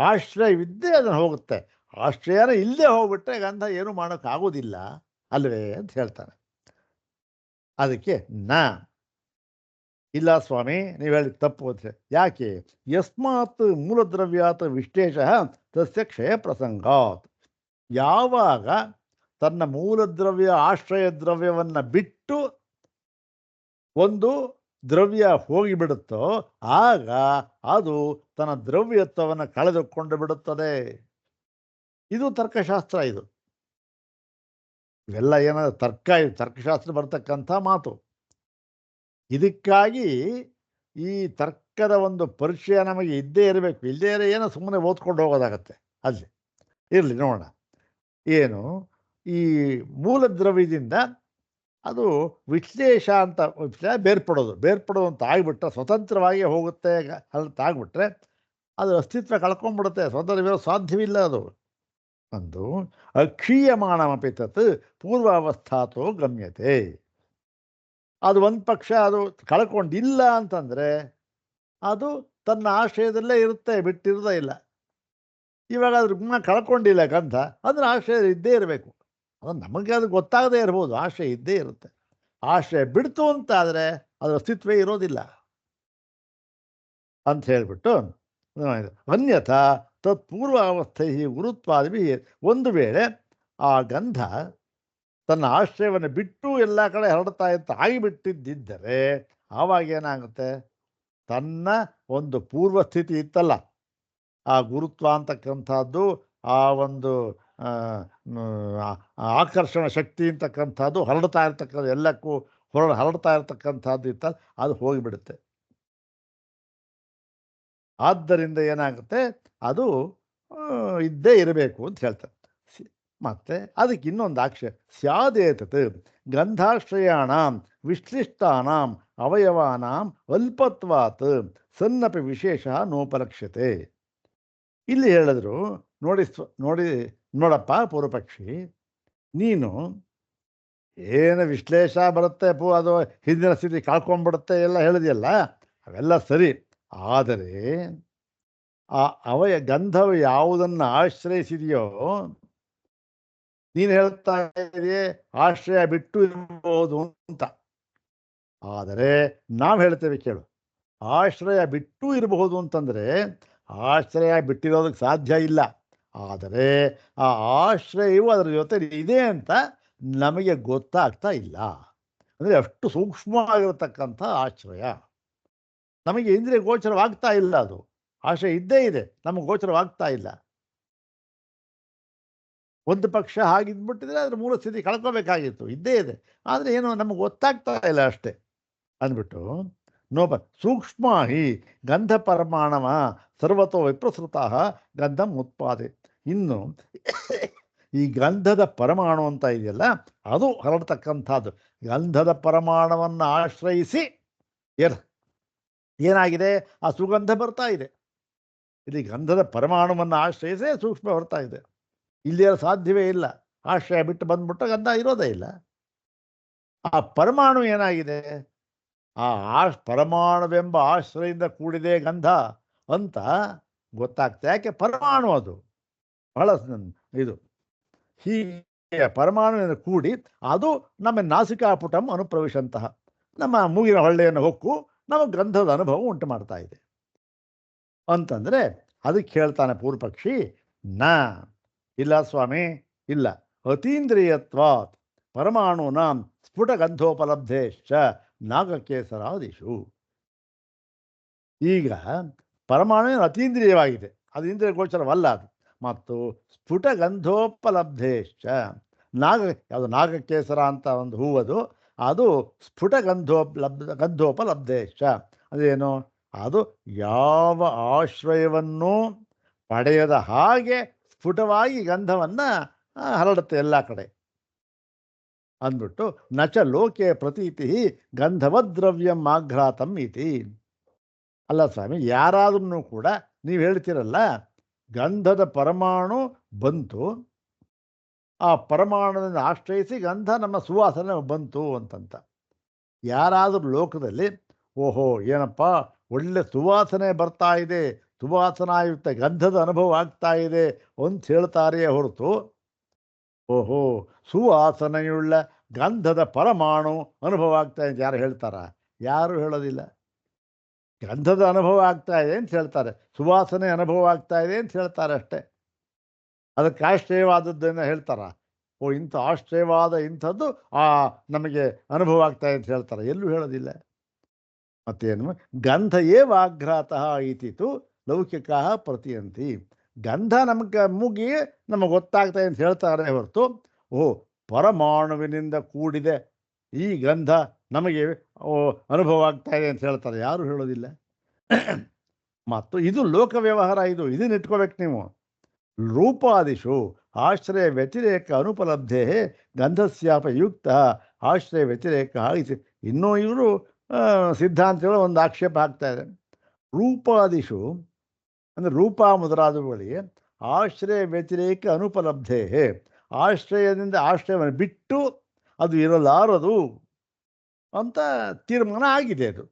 ಆಶ್ರಯವಿದ್ದೇ ಅದನ್ನು ಹೋಗುತ್ತೆ. ಆಶ್ರಯನ ಇಲ್ಲದೆ ಹೋಗ್ಬಿಟ್ರೆ ಗಂಧ ಏನು ಮಾಡೋಕ್ಕಾಗೋದಿಲ್ಲ ಅಲ್ವೇ ಅಂತ ಹೇಳ್ತಾನೆ. ಅದಕ್ಕೆ ಇಲ್ಲ ಸ್ವಾಮಿ, ನೀವು ಹೇಳಿದ ತಪ್ಪು ಅಂತ. ಯಾಕೆ? ಯಸ್ಮಾತ್ ಮೂಲದ್ರವ್ಯಾತ್ ವಿಶ್ಲೇಷ ತಸ್ಯ ಕ್ಷಯ ಪ್ರಸಂಗಾತ್. ಯಾವಾಗ ತನ್ನ ಮೂಲದ್ರವ್ಯ ಆಶ್ರಯ ದ್ರವ್ಯವನ್ನು ಬಿಟ್ಟು ಒಂದು ದ್ರವ್ಯ ಹೋಗಿಬಿಡುತ್ತೋ ಆಗ ಅದು ತನ್ನ ದ್ರವ್ಯತ್ವವನ್ನು ಕಳೆದುಕೊಂಡು ಬಿಡುತ್ತದೆ. ಇದು ತರ್ಕಶಾಸ್ತ್ರ. ಇವೆಲ್ಲ ಏನಾದ್ರು ತರ್ಕಶಾಸ್ತ್ರ ಬರ್ತಕ್ಕಂಥ ಮಾತು. ಇದಕ್ಕಾಗಿ ಈ ತರ್ಕದ ಒಂದು ಪರಿಚಯ ನಮಗೆ ಇದ್ದೇ ಇರಬೇಕು. ಇಲ್ಲದೇ ಇರೋ ಏನೋ ಸುಮ್ಮನೆ ಓದ್ಕೊಂಡು ಹೋಗೋದಾಗತ್ತೆ. ಅಲ್ಲಿ ಇರಲಿ ನೋಡೋಣ. ಏನು ಈ ಮೂಲ ದ್ರವ್ಯದಿಂದ ಅದು ವಿಶ್ಲೇಷ ಅಂತ ಬೇರ್ಪಡೋದು ಅಂತ ಆಗಿಬಿಟ್ರೆ, ಸ್ವತಂತ್ರವಾಗಿ ಹೋಗುತ್ತೆ ಅಂತ ಆಗಿಬಿಟ್ರೆ ಅದು ಅಸ್ತಿತ್ವ ಕಳ್ಕೊಂಡ್ಬಿಡುತ್ತೆ. ಸ್ವತಂತ್ರ ಸಾಧ್ಯವಿಲ್ಲ ಅದು. ಒಂದು ಅಕ್ಷೀಯಮಾಣಮಪಿ ತತ್ ಪೂರ್ವಾವಸ್ಥಾತೋ ಗಮ್ಯತೆ. ಅದು ಒಂದು ಪಕ್ಷ ಅದು ಕಳ್ಕೊಂಡಿಲ್ಲ ಅಂತಂದರೆ ಅದು ತನ್ನ ಆಶ್ರಯದಲ್ಲೇ ಇರುತ್ತೆ, ಬಿಟ್ಟಿರೋದೇ ಇಲ್ಲ. ಇವಾಗ ಅದ್ರ ಗುಣ ಕಳ್ಕೊಂಡಿಲ್ಲ ಗಂಧ, ಅದರ ಆಶ್ರಯ ಇದ್ದೇ ಇರಬೇಕು. ಅದು ನಮಗೆ ಅದು ಗೊತ್ತಾಗದೇ ಇರ್ಬೋದು, ಆಶ್ರಯ ಇದ್ದೇ ಇರುತ್ತೆ. ಆಶ್ರಯ ಬಿಡ್ತು ಅಂತಾದರೆ ಅದರ ಅಸ್ತಿತ್ವೇ ಇರೋದಿಲ್ಲ ಅಂತ ಹೇಳಿಬಿಟ್ಟು, ಅನ್ಯಥಾ ತತ್ಪೂರ್ವಾವಸ್ಥೆ ಗುರುತ್ವಾದಿ. ಒಂದು ವೇಳೆ ಆ ಗಂಧ ತನ್ನ ಆಶ್ರಯವನ್ನು ಬಿಟ್ಟು ಎಲ್ಲ ಕಡೆ ಹರಡ್ತಾ ಇತ್ತು ಆಗಿಬಿಟ್ಟಿದ್ದರೆ ಆವಾಗ ಏನಾಗುತ್ತೆ? ತನ್ನ ಒಂದು ಪೂರ್ವ ಸ್ಥಿತಿ ಇತ್ತಲ್ಲ, ಆ ಗುರುತ್ವ ಅಂತಕ್ಕಂಥದ್ದು, ಆ ಒಂದು ಆಕರ್ಷಣ ಶಕ್ತಿ ಅಂತಕ್ಕಂಥದ್ದು ಹರಡ್ತಾ ಇರ್ತಕ್ಕಂಥ ಎಲ್ಲಕ್ಕೂ ಹರಡ್ತಾ ಇರ್ತಕ್ಕಂಥದ್ದು ಇತ್ತಲ್ಲ, ಅದು ಹೋಗಿಬಿಡುತ್ತೆ. ಆದ್ದರಿಂದ ಏನಾಗುತ್ತೆ? ಅದು ಇದ್ದೇ ಇರಬೇಕು ಅಂತ ಹೇಳ್ತಾರೆ. ಮತ್ತೆ ಅದಕ್ಕೆ ಇನ್ನೊಂದು ಆಕ್ಷೇಪ, ಸ್ಯಾದೇತತ್ ಗಂಧಾಶ್ರಯಾಣಾಂ ವಿಶ್ಲಿಷ್ಟಾನಾಂ ಅವಯವಾನಾಂ ಅಲ್ಪತ್ವಾತ್ ಸನ್ನಪಿ ವಿಶೇಷ ನೋಪಲಕ್ಷ್ಯತೆ. ಇಲ್ಲಿ ಹೇಳಿದ್ರು, ನೋಡಪ್ಪ ಪೂರ್ವಪಕ್ಷಿ, ನೀನು ಏನು ವಿಶ್ಲೇಷ ಬರುತ್ತೆ, ಅದು ಹಿಂದಿನ ಸ್ಥಿತಿ ಕಳ್ಕೊಂಡ್ಬಿಡುತ್ತೆ ಎಲ್ಲ ಹೇಳಿದೆಯಲ್ಲ, ಅವೆಲ್ಲ ಸರಿ. ಆದರೆ ಆ ಗಂಧವು ಯಾವುದನ್ನು ಆಶ್ರಯಿಸಿದೆಯೋ, ನೀನು ಹೇಳ್ತಾ ಇದೆಯೇ ಆಶ್ರಯ ಬಿಟ್ಟು ಇರ್ಬೋದು ಅಂತ. ಆದರೆ ನಾವು ಹೇಳ್ತೇವೆ ಕೇಳು, ಆಶ್ರಯ ಬಿಟ್ಟು ಇರಬಹುದು ಅಂತಂದರೆ ಆಶ್ರಯ ಬಿಟ್ಟಿರೋದಕ್ಕೆ ಸಾಧ್ಯ ಇಲ್ಲ. ಆದರೆ ಆ ಆಶ್ರಯವು ಅದರ ಜೊತೆ ಇದೆ ಅಂತ ನಮಗೆ ಗೊತ್ತಾಗ್ತಾ ಇಲ್ಲ. ಅಂದರೆ ಅಷ್ಟು ಸೂಕ್ಷ್ಮವಾಗಿರತಕ್ಕಂಥ ಆಶ್ರಯ ನಮಗೆ ಇಂದ್ರಿಯ ಗೋಚರವಾಗ್ತಾ ಇಲ್ಲ. ಅದು ಆಶ್ರಯ ಇದ್ದೇ ಇದೆ, ನಮಗೆ ಗೋಚರವಾಗ್ತಾ ಇಲ್ಲ. ಒಂದು ಪಕ್ಷ ಹಾಗಿದ್ಬಿಟ್ಟಿದ್ರೆ ಅದ್ರ ಮೂಲ ಸ್ಥಿತಿ ಕಳ್ಕೋಬೇಕಾಗಿತ್ತು, ಇದ್ದೇ ಇದೆ, ಆದರೆ ಏನು ನಮಗೆ ಗೊತ್ತಾಗ್ತಾ ಇಲ್ಲ ಅಷ್ಟೇ ಅಂದ್ಬಿಟ್ಟು ಸೂಕ್ಷ್ಮ ಹಿ ಗಂಧ ಪರಮಾಣವ ಸರ್ವತೋ ವಿಪ್ರಸೃತ ಗಂಧಂ ಉತ್ಪಾದೆ. ಇನ್ನು ಈ ಗಂಧದ ಪರಮಾಣು ಅಂತ ಇದೆಯಲ್ಲ, ಅದು ಹರಡ್ತಕ್ಕಂಥದ್ದು. ಗಂಧದ ಪರಮಾಣವನ್ನು ಆಶ್ರಯಿಸಿ ಏನಾಗಿದೆ? ಆ ಸುಗಂಧ ಬರ್ತಾ ಇದೆ. ಇಲ್ಲಿ ಗಂಧದ ಪರಮಾಣುವನ್ನು ಆಶ್ರಯಿಸಿ ಸೂಕ್ಷ್ಮ ಬರ್ತಾ ಇದೆ. ಇಲ್ಲಿ ಸಾಧ್ಯವೇ ಇಲ್ಲ. ಆಶ್ರಯ ಬಿಟ್ಟು ಬಂದ್ಬಿಟ್ಟು ಗಂಧ ಇರೋದೇ ಇಲ್ಲ. ಆ ಪರಮಾಣು ಏನಾಗಿದೆ? ಆ ಪರಮಾಣುವೆಂಬ ಆಶ್ರಯದಿಂದ ಕೂಡಿದೆ ಗಂಧ ಅಂತ ಗೊತ್ತಾಗ್ತದೆ. ಯಾಕೆ? ಪರಮಾಣು ಅದು ಬಹಳ ಇದು. ಹೀಗೆ ಪರಮಾಣುವಿನ ಕೂಡಿ ಅದು ನಮ್ಮ ನಾಸಿಕಾಪುಟಂ ಅನುಪ್ರವೇಶಂತಹ, ನಮ್ಮ ಮೂಗಿನ ಹೊಳ್ಳೆಯನ್ನು ಹೊಕ್ಕು ನಮಗೆ ಗಂಧದ ಅನುಭವ ಉಂಟು ಮಾಡ್ತಾ ಇದೆ ಅಂತಂದರೆ, ಅದಕ್ಕೆ ಹೇಳ್ತಾನೆ ಪೂರ್ವಪಕ್ಷಿ, ಇಲ್ಲ ಸ್ವಾಮಿ, ಇಲ್ಲ. ಅತೀಂದ್ರಿಯತ್ವಾತ್ ಪರಮಾಣುನಾಂ ಸ್ಫುಟ ಗಂಧೋಪಲಬ್ಧೇಶ್ಚ ನಾಗಕೇಸರಾದಿಷು. ಈಗ ಪರಮಾಣು ಅತೀಂದ್ರಿಯವಾಗಿದೆ, ಅದು ಇಂದ್ರಿಯ ಗೋಚರವಲ್ಲ ಅದು. ಮತ್ತು ಸ್ಫುಟ ಗಂಧೋಪಲಬ್ಧೇಶ್ಚ ಯಾವುದು ನಾಗಕೇಸರ ಅಂತ ಒಂದು ಹೂವದು, ಅದು ಸ್ಫುಟ ಗಂಧೋಪಲಬ್ಧೇಶ್ಚ ಅದೇನು? ಅದು ಯಾವ ಆಶ್ರಯವನ್ನು ಪಡೆಯದ ಹಾಗೆ ಸ್ಫುಟವಾಗಿ ಗಂಧವನ್ನು ಹರಡುತ್ತೆ ಎಲ್ಲ ಕಡೆ ಅಂದ್ಬಿಟ್ಟು ನಚ ಲೋಕೆ ಪ್ರತೀತಿ ಗಂಧವದ್ರವ್ಯಂ ಆಘ್ರಾತಂ ಇತಿ. ಅಲ್ಲ ಸ್ವಾಮಿ, ಯಾರಾದ್ರೂ ಕೂಡ ನೀವು ಹೇಳ್ತೀರಲ್ಲ, ಗಂಧದ ಪರಮಾಣು ಬಂತು, ಆ ಪರಮಾಣುವಿನ ಆಶ್ರಯಿಸಿ ಗಂಧ ನಮ್ಮ ಸುವಾಸನೆ ಬಂತು ಅಂತಂತ. ಯಾರಾದರೂ ಲೋಕದಲ್ಲಿ ಓಹೋ ಏನಪ್ಪ ಒಳ್ಳೆ ಸುವಾಸನೆ ಬರ್ತಾ ಇದೆ, ಸುವಾಸನಾಯುಕ್ತ ಗಂಧದ ಅನುಭವ ಆಗ್ತಾ ಇದೆ ಅಂತ ಹೇಳ್ತಾರೆಯೇ ಹೊರತು ಓಹೋ ಸುವಾಸನೆಯುಳ್ಳ ಗಂಧದ ಪರಮಾಣು ಅನುಭವ ಆಗ್ತಾ ಇದೆ ಯಾರು ಹೇಳ್ತಾರ? ಯಾರು ಹೇಳೋದಿಲ್ಲ. ಗಂಧದ ಅನುಭವ ಆಗ್ತಾ ಇದೆ ಅಂತ ಹೇಳ್ತಾರೆ, ಸುವಾಸನೆ ಅನುಭವ ಆಗ್ತಾ ಇದೆ ಅಂತ ಹೇಳ್ತಾರೆ ಅಷ್ಟೇ. ಅದಕ್ಕೆ ಆಶ್ರಯವಾದದ್ದನ್ನು ಹೇಳ್ತಾರ, ಓ ಇಂಥ ಆಶ್ರಯವಾದ ಇಂಥದ್ದು ನಮಗೆ ಅನುಭವ ಆಗ್ತಾ ಇದೆ ಅಂತ ಹೇಳ್ತಾರೆ, ಎಲ್ಲೂ ಹೇಳೋದಿಲ್ಲ. ಮತ್ತೇನು ಗಂಧ ಏವಾಘ್ರಾತಃ ಇತಿತು ಲೌಕಿಕ ಪ್ರತಿಯಂತಿ. ಗಂಧ ನಮಗೆ ಮೂಗಿಗೆ ನಮಗೆ ಗೊತ್ತಾಗ್ತಾ ಇದೆ ಅಂತ ಹೇಳ್ತಾರೆ ಹೊರತು ಓಹೋ ಪರಮಾಣುವಿನಿಂದ ಕೂಡಿದೆ ಈ ಗಂಧ ನಮಗೆ ಅನುಭವ ಆಗ್ತಾ ಇದೆ ಅಂತ ಹೇಳ್ತಾರೆ, ಯಾರು ಹೇಳೋದಿಲ್ಲ. ಮತ್ತು ಇದು ಲೋಕ ವ್ಯವಹಾರ, ಇದನ್ನ ಇಟ್ಕೋಬೇಕು ನೀವು. ರೂಪಾದಿಷು ಆಶ್ರಯ ವ್ಯತಿರೇಕ ಅನುಪಲಬ್ಧೇ ಗಂಧಸ್ಯಾಪ ಯುಕ್ತ ಆಶ್ರಯ ವ್ಯತಿರೇಕ. ಇನ್ನೂ ಇವರು ಸಿದ್ಧಾಂತಗಳು ಒಂದು ಆಕ್ಷೇಪ ಆಗ್ತಾ ಇದೆ. ರೂಪಾದಿಷು ಅಂದರೆ ರೂಪ ಮೊದಲಾದವುಗಳಿಗೆ ಆಶ್ರಯ ವ್ಯತಿರೇಕ ಅನುಪಲಬ್ಧೇ, ಆಶ್ರಯದಿಂದ ಆಶ್ರಯವನ್ನು ಬಿಟ್ಟು ಅದು ಇರಲಾರದು ಅಂತ ತೀರ್ಮಾನ ಆಗಿದೆ ಅದು.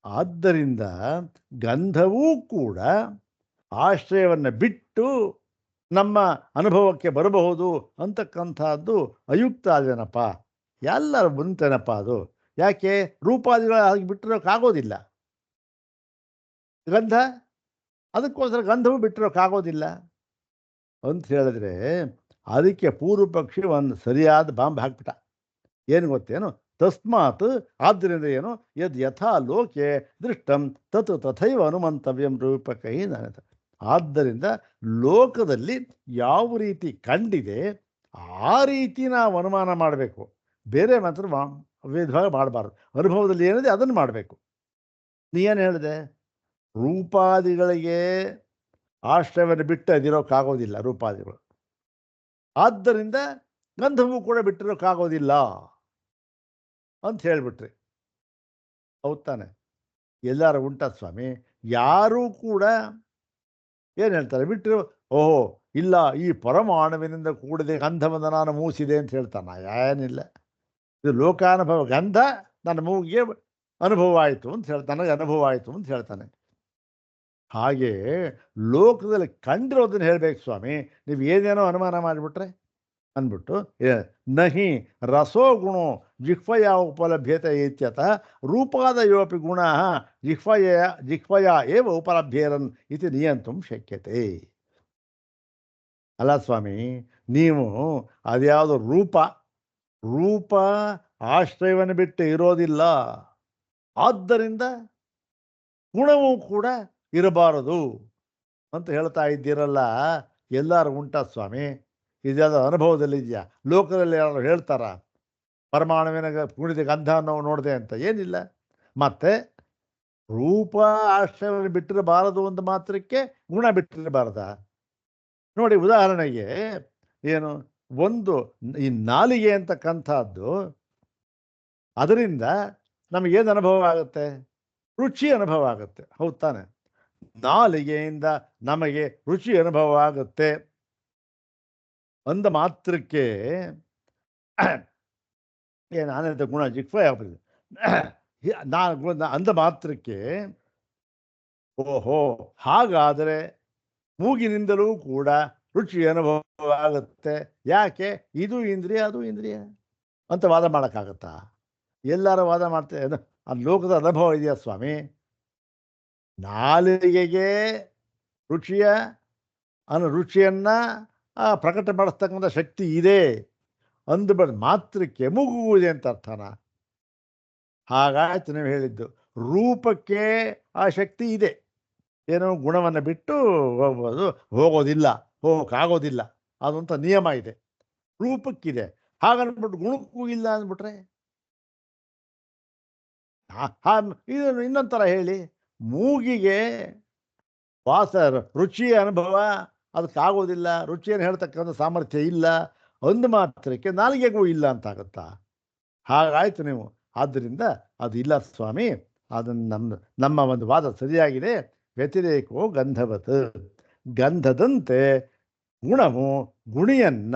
ಆದ್ದರಿಂದ ಗಂಧವೂ ಕೂಡ ಆಶ್ರಯವನ್ನು ಬಿಟ್ಟು ನಮ್ಮ ಅನುಭವಕ್ಕೆ ಬರಬಹುದು ಅಂತಕ್ಕಂಥದ್ದು ಅಯುಕ್ತ ಅದೇನಪ್ಪ, ಎಲ್ಲರೂ ಬಂತೇನಪ್ಪ ಅದು. ಯಾಕೆ? ರೂಪಾದಿಗಳು ಹಾಗೆ ಬಿಟ್ಟಿರೋಕ್ಕಾಗೋದಿಲ್ಲ ಗಂಧ, ಅದಕ್ಕೋಸ್ಕರ ಗಂಧವೂ ಬಿಟ್ಟಿರೋಕ್ಕಾಗೋದಿಲ್ಲ ಅಂತ ಹೇಳಿದ್ರೆ ಅದಕ್ಕೆ ಪೂರ್ವ ಪಕ್ಷಿ ಒಂದು ಸರಿಯಾದ ಬಾಂಬ್ ಹಾಕ್ಬಿಟ್ಟ. ಏನು ಗೊತ್ತೇನು? ತಸ್ಮಾತ್, ಆದ್ದರಿಂದ ಏನು, ಯದ್ ಯಥಾ ಲೋಕೆ ದೃಷ್ಟಂ ತತ್ ತಥೈವ ಅನುಮಂತವ್ಯಂ ರೂಪಕೈ. ಆದ್ದರಿಂದ ಲೋಕದಲ್ಲಿ ಯಾವ ರೀತಿ ಕಂಡಿದೆ ಆ ರೀತಿ ನಾವು ಅನುಮಾನ ಮಾಡಬೇಕು, ಬೇರೆ ಮಾತ್ರ ವಿಧವಾಗಿ ಮಾಡಬಾರ್ದು. ಅನುಭವದಲ್ಲಿ ಏನಿದೆ ಅದನ್ನು ಮಾಡಬೇಕು. ನೀ ಏನು ಹೇಳಿದೆ? ರೂಪಾದಿಗಳಿಗೆ ಆಶ್ರಯವನ್ನು ಬಿಟ್ಟು ಅದಿರೋಕ್ಕಾಗೋದಿಲ್ಲ ರೂಪಾದಿಗಳು, ಆದ್ದರಿಂದ ಗಂಧವೂ ಕೂಡ ಬಿಟ್ಟಿರೋಕ್ಕಾಗೋದಿಲ್ಲ ಅಂತ ಹೇಳಿಬಿಟ್ರಿ. ಹೌದು ತಾನೆ? ಎಲ್ಲರೂ ಉಂಟ ಸ್ವಾಮಿ, ಯಾರೂ ಕೂಡ ಏನು ಹೇಳ್ತಾರೆ ಬಿಟ್ಟರು, ಓಹೋ ಇಲ್ಲ ಈ ಪರಮಾಣುವಿನಿಂದ ಕೂಡಿದೆ ಗಂಧವನ್ನು ನಾನು ಮೂಸಿದೆ ಅಂತ ಹೇಳ್ತಾನೆ. ಏನಿಲ್ಲ, ಇದು ಲೋಕಾನುಭವ, ಗಂಧ ನನ್ನ ಮೂಗಿಗೆ ಅನುಭವ ಆಯಿತು ಅಂತ ಹೇಳ್ತಾನೆ, ನನಗೆ ಅನುಭವ ಆಯಿತು ಅಂತ ಹೇಳ್ತಾನೆ. ಹಾಗೆ ಲೋಕದಲ್ಲಿ ಕಂಡಿರೋದನ್ನು ಹೇಳಬೇಕು ಸ್ವಾಮಿ, ನೀವು ಏನೇನೋ ಅನುಮಾನ ಮಾಡಿಬಿಟ್ರೆ ಅಂದ್ಬಿಟ್ಟು ನಹಿ ರಸೋ ಗುಣೋ ಜಿಹ್ವಯ ಉಪಲಭ್ಯತೆ ಇತ್ಯತಃ ರೂಪಾದಯೋಪಿ ಗುಣ ಜಿಹ್ವಯ ಏವ ಉಪಲಭ್ಯೇರನ್ ಇತಿ ನಿಯಂತುಂ ಶಕ್ಯತೆ. ಅಲ್ಲ ಸ್ವಾಮಿ, ನೀವು ಅದ್ಯಾವುದು ರೂಪ ಆಶ್ರಯವನ್ನು ಬಿಟ್ಟು ಇರೋದಿಲ್ಲ, ಆದ್ದರಿಂದ ಗುಣವೂ ಕೂಡ ಇರಬಾರದು ಅಂತ ಹೇಳ್ತಾ ಇದ್ದೀರಲ್ಲ, ಎಲ್ಲರೂ ಉಂಟ ಸ್ವಾಮಿ? ಇದ್ಯಾವುದೋ ಅನುಭವದಲ್ಲಿ ಇದೆಯಾ? ಲೋಕದಲ್ಲಿ ಯಾರು ಹೇಳ್ತಾರ ಪರಮಾಣುವಿನ ಕುಣಿದ ಗಂಧ ನಾವು ನೋಡಿದೆ ಅಂತ? ಏನಿಲ್ಲ. ಮತ್ತೆ ರೂಪ ಆಶ್ರಯವನ್ನು ಬಿಟ್ಟಿರಬಾರದು ಅಂತ ಮಾತ್ರಕ್ಕೆ ಗುಣ ಬಿಟ್ಟಿರಬಾರ್ದ? ನೋಡಿ, ಉದಾಹರಣೆಗೆ ಏನು, ಒಂದು ಈ ನಾಲಿಗೆ ಅಂತಕ್ಕಂಥದ್ದು, ಅದರಿಂದ ನಮಗೇನು ಅನುಭವ ಆಗುತ್ತೆ? ರುಚಿ ಅನುಭವ ಆಗುತ್ತೆ. ಹೌದು ತಾನೆ? ನಾಲಿಗೆಯಿಂದ ನಮಗೆ ರುಚಿ ಅನುಭವ ಆಗುತ್ತೆ ಅಂದ ಮಾತ್ರಕ್ಕೆ ನಾನಂತ ಗುಣ ಜಿಹ್ವಯ ಅಂದ ಮಾತ್ರಕ್ಕೆ ಓಹೋ ಹಾಗಾದರೆ ಮೂಗಿನಿಂದಲೂ ಕೂಡ ರುಚಿ ಅನುಭವ ಆಗುತ್ತೆ. ಯಾಕೆ? ಇದು ಇಂದ್ರಿಯ ಅದು ಇಂದ್ರಿಯ ಅಂತ ವಾದ ಮಾಡೋಕ್ಕಾಗತ್ತಾ? ಎಲ್ಲರೂ ವಾದ ಮಾಡ್ತೇವೆ. ಆ ಲೋಕದ ಅನುಭವ ಇದೆಯಾ ಸ್ವಾಮಿ? ನಾಲಿಗೆಗೆ ರುಚಿಯನ್ನು ಪ್ರಕಟಪಡಿಸ್ತಕ್ಕಂಥ ಶಕ್ತಿ ಇದೆ ಅಂದುಬಾರ್ದು ಮಾತ್ರಕ್ಕೆ ಮೂಗುವುದೇ ಅಂತ ಅರ್ಥನ? ಹಾಗಾಯ್ತು ನೀವು ಹೇಳಿದ್ದು. ರೂಪಕ್ಕೆ ಆ ಶಕ್ತಿ ಇದೆ, ಏನೋ ಗುಣವನ್ನು ಬಿಟ್ಟು ಹೋಗೋಕ್ಕಾಗೋದಿಲ್ಲ ಅದಂತ ನಿಯಮ ಇದೆ, ರೂಪಕ್ಕಿದೆ. ಹಾಗನ್ಬಿಟ್ಟು ಗುಣಕ್ಕೂ ಇಲ್ಲ ಅಂದ್ಬಿಟ್ರೆ ಇದನ್ನು ಇನ್ನೊಂಥರ ಹೇಳಿ, ಮೂಗಿಗೆ ರುಚಿಯ ಅನುಭವ ಅದಕ್ಕಾಗೋದಿಲ್ಲ, ರುಚಿಯನ್ನು ಹೇಳ್ತಕ್ಕಂಥ ಸಾಮರ್ಥ್ಯ ಇಲ್ಲ, ಒಂದು ಮಾತ್ರಕ್ಕೆ ನಾಲಿಗೆಗೂ ಇಲ್ಲ ಅಂತಾಗುತ್ತಾ? ಹಾಗಾಯ್ತು ನೀವು. ಆದ್ದರಿಂದ ಅದು ಇಲ್ಲ ಸ್ವಾಮಿ. ಅದನ್ನು ನಮ್ಮ ಒಂದು ವಾದ ಸರಿಯಾಗಿದೆ. ವ್ಯತಿರೇಕೋ ಗಂಧವತ್, ಗಂಧದಂತೆ ಗುಣವು ಗುಣಿಯನ್ನ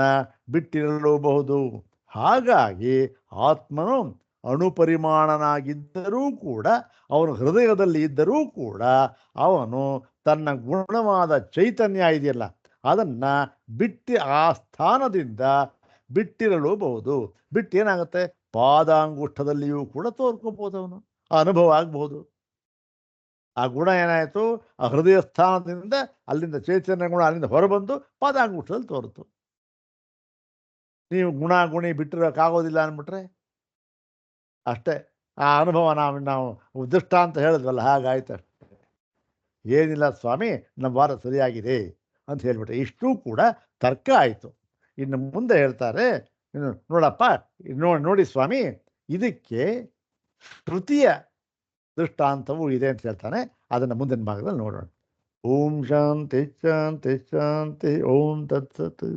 ಬಿಟ್ಟಿರಲೂಬಹುದು. ಹಾಗಾಗಿ ಆತ್ಮನು ಅಣುಪರಿಮಾಣನಾಗಿದ್ದರೂ ಕೂಡ, ಅವನು ಹೃದಯದಲ್ಲಿ ಇದ್ದರೂ ಕೂಡ, ಅವನು ತನ್ನ ಗುಣವಾದ ಚೈತನ್ಯ ಇದೆಯಲ್ಲ ಅದನ್ನ ಬಿಟ್ಟು ಆ ಸ್ಥಾನದಿಂದ ಬಿಟ್ಟಿರಲೂಬಹುದು. ಬಿಟ್ಟೇನಾಗುತ್ತೆ, ಪಾದಾಂಗುಷ್ಠದಲ್ಲಿಯೂ ಕೂಡ ತೋರ್ಕೋಬಹುದು, ಅವನು ಅನುಭವ ಆಗಬಹುದು. ಆ ಗುಣ ಏನಾಯಿತು, ಆ ಹೃದಯ ಸ್ಥಾನದಿಂದ ಅಲ್ಲಿಂದ ಚೈತನ್ಯ ಗುಣ ಅಲ್ಲಿಂದ ಹೊರಬಂದು ಪಾದಾಂಗುಷ್ಠದಲ್ಲಿ ತೋರಿತು. ನೀವು ಗುಣ ಗುಣಿ ಬಿಟ್ಟಿರೋಕ್ಕಾಗೋದಿಲ್ಲ ಅಂದ್ಬಿಟ್ರೆ ಅಷ್ಟೇ. ಆ ಅನುಭವ ನಾವು ದೃಷ್ಟಾಂತ ಹೇಳಿದ್ವಲ್ಲ, ಹಾಗಾಯ್ತು ಅಷ್ಟೇ. ಏನಿಲ್ಲ ಸ್ವಾಮಿ, ನಮ್ಮ ವಾದ ಸರಿಯಾಗಿದೆ ಅಂತ ಹೇಳ್ಬಿಟ್ಟೆ. ಇಷ್ಟೂ ಕೂಡ ತರ್ಕ ಆಯಿತು. ಇನ್ನು ಮುಂದೆ ಹೇಳ್ತಾರೆ, ಇನ್ನು ನೋಡಪ್ಪ, ನೋಡಿ ಸ್ವಾಮಿ, ಇದಕ್ಕೆ ಶ್ರುತಿಯ ದೃಷ್ಟಾಂತವೂ ಇದೆ ಅಂತ ಹೇಳ್ತಾನೆ. ಅದನ್ನು ಮುಂದಿನ ಭಾಗದಲ್ಲಿ ನೋಡೋಣ. ಓಂ ಶಾಂತಿ ಶಾಂತಿ ಶಾಂತಿ. ಓಂ ತತ್ಸತ್.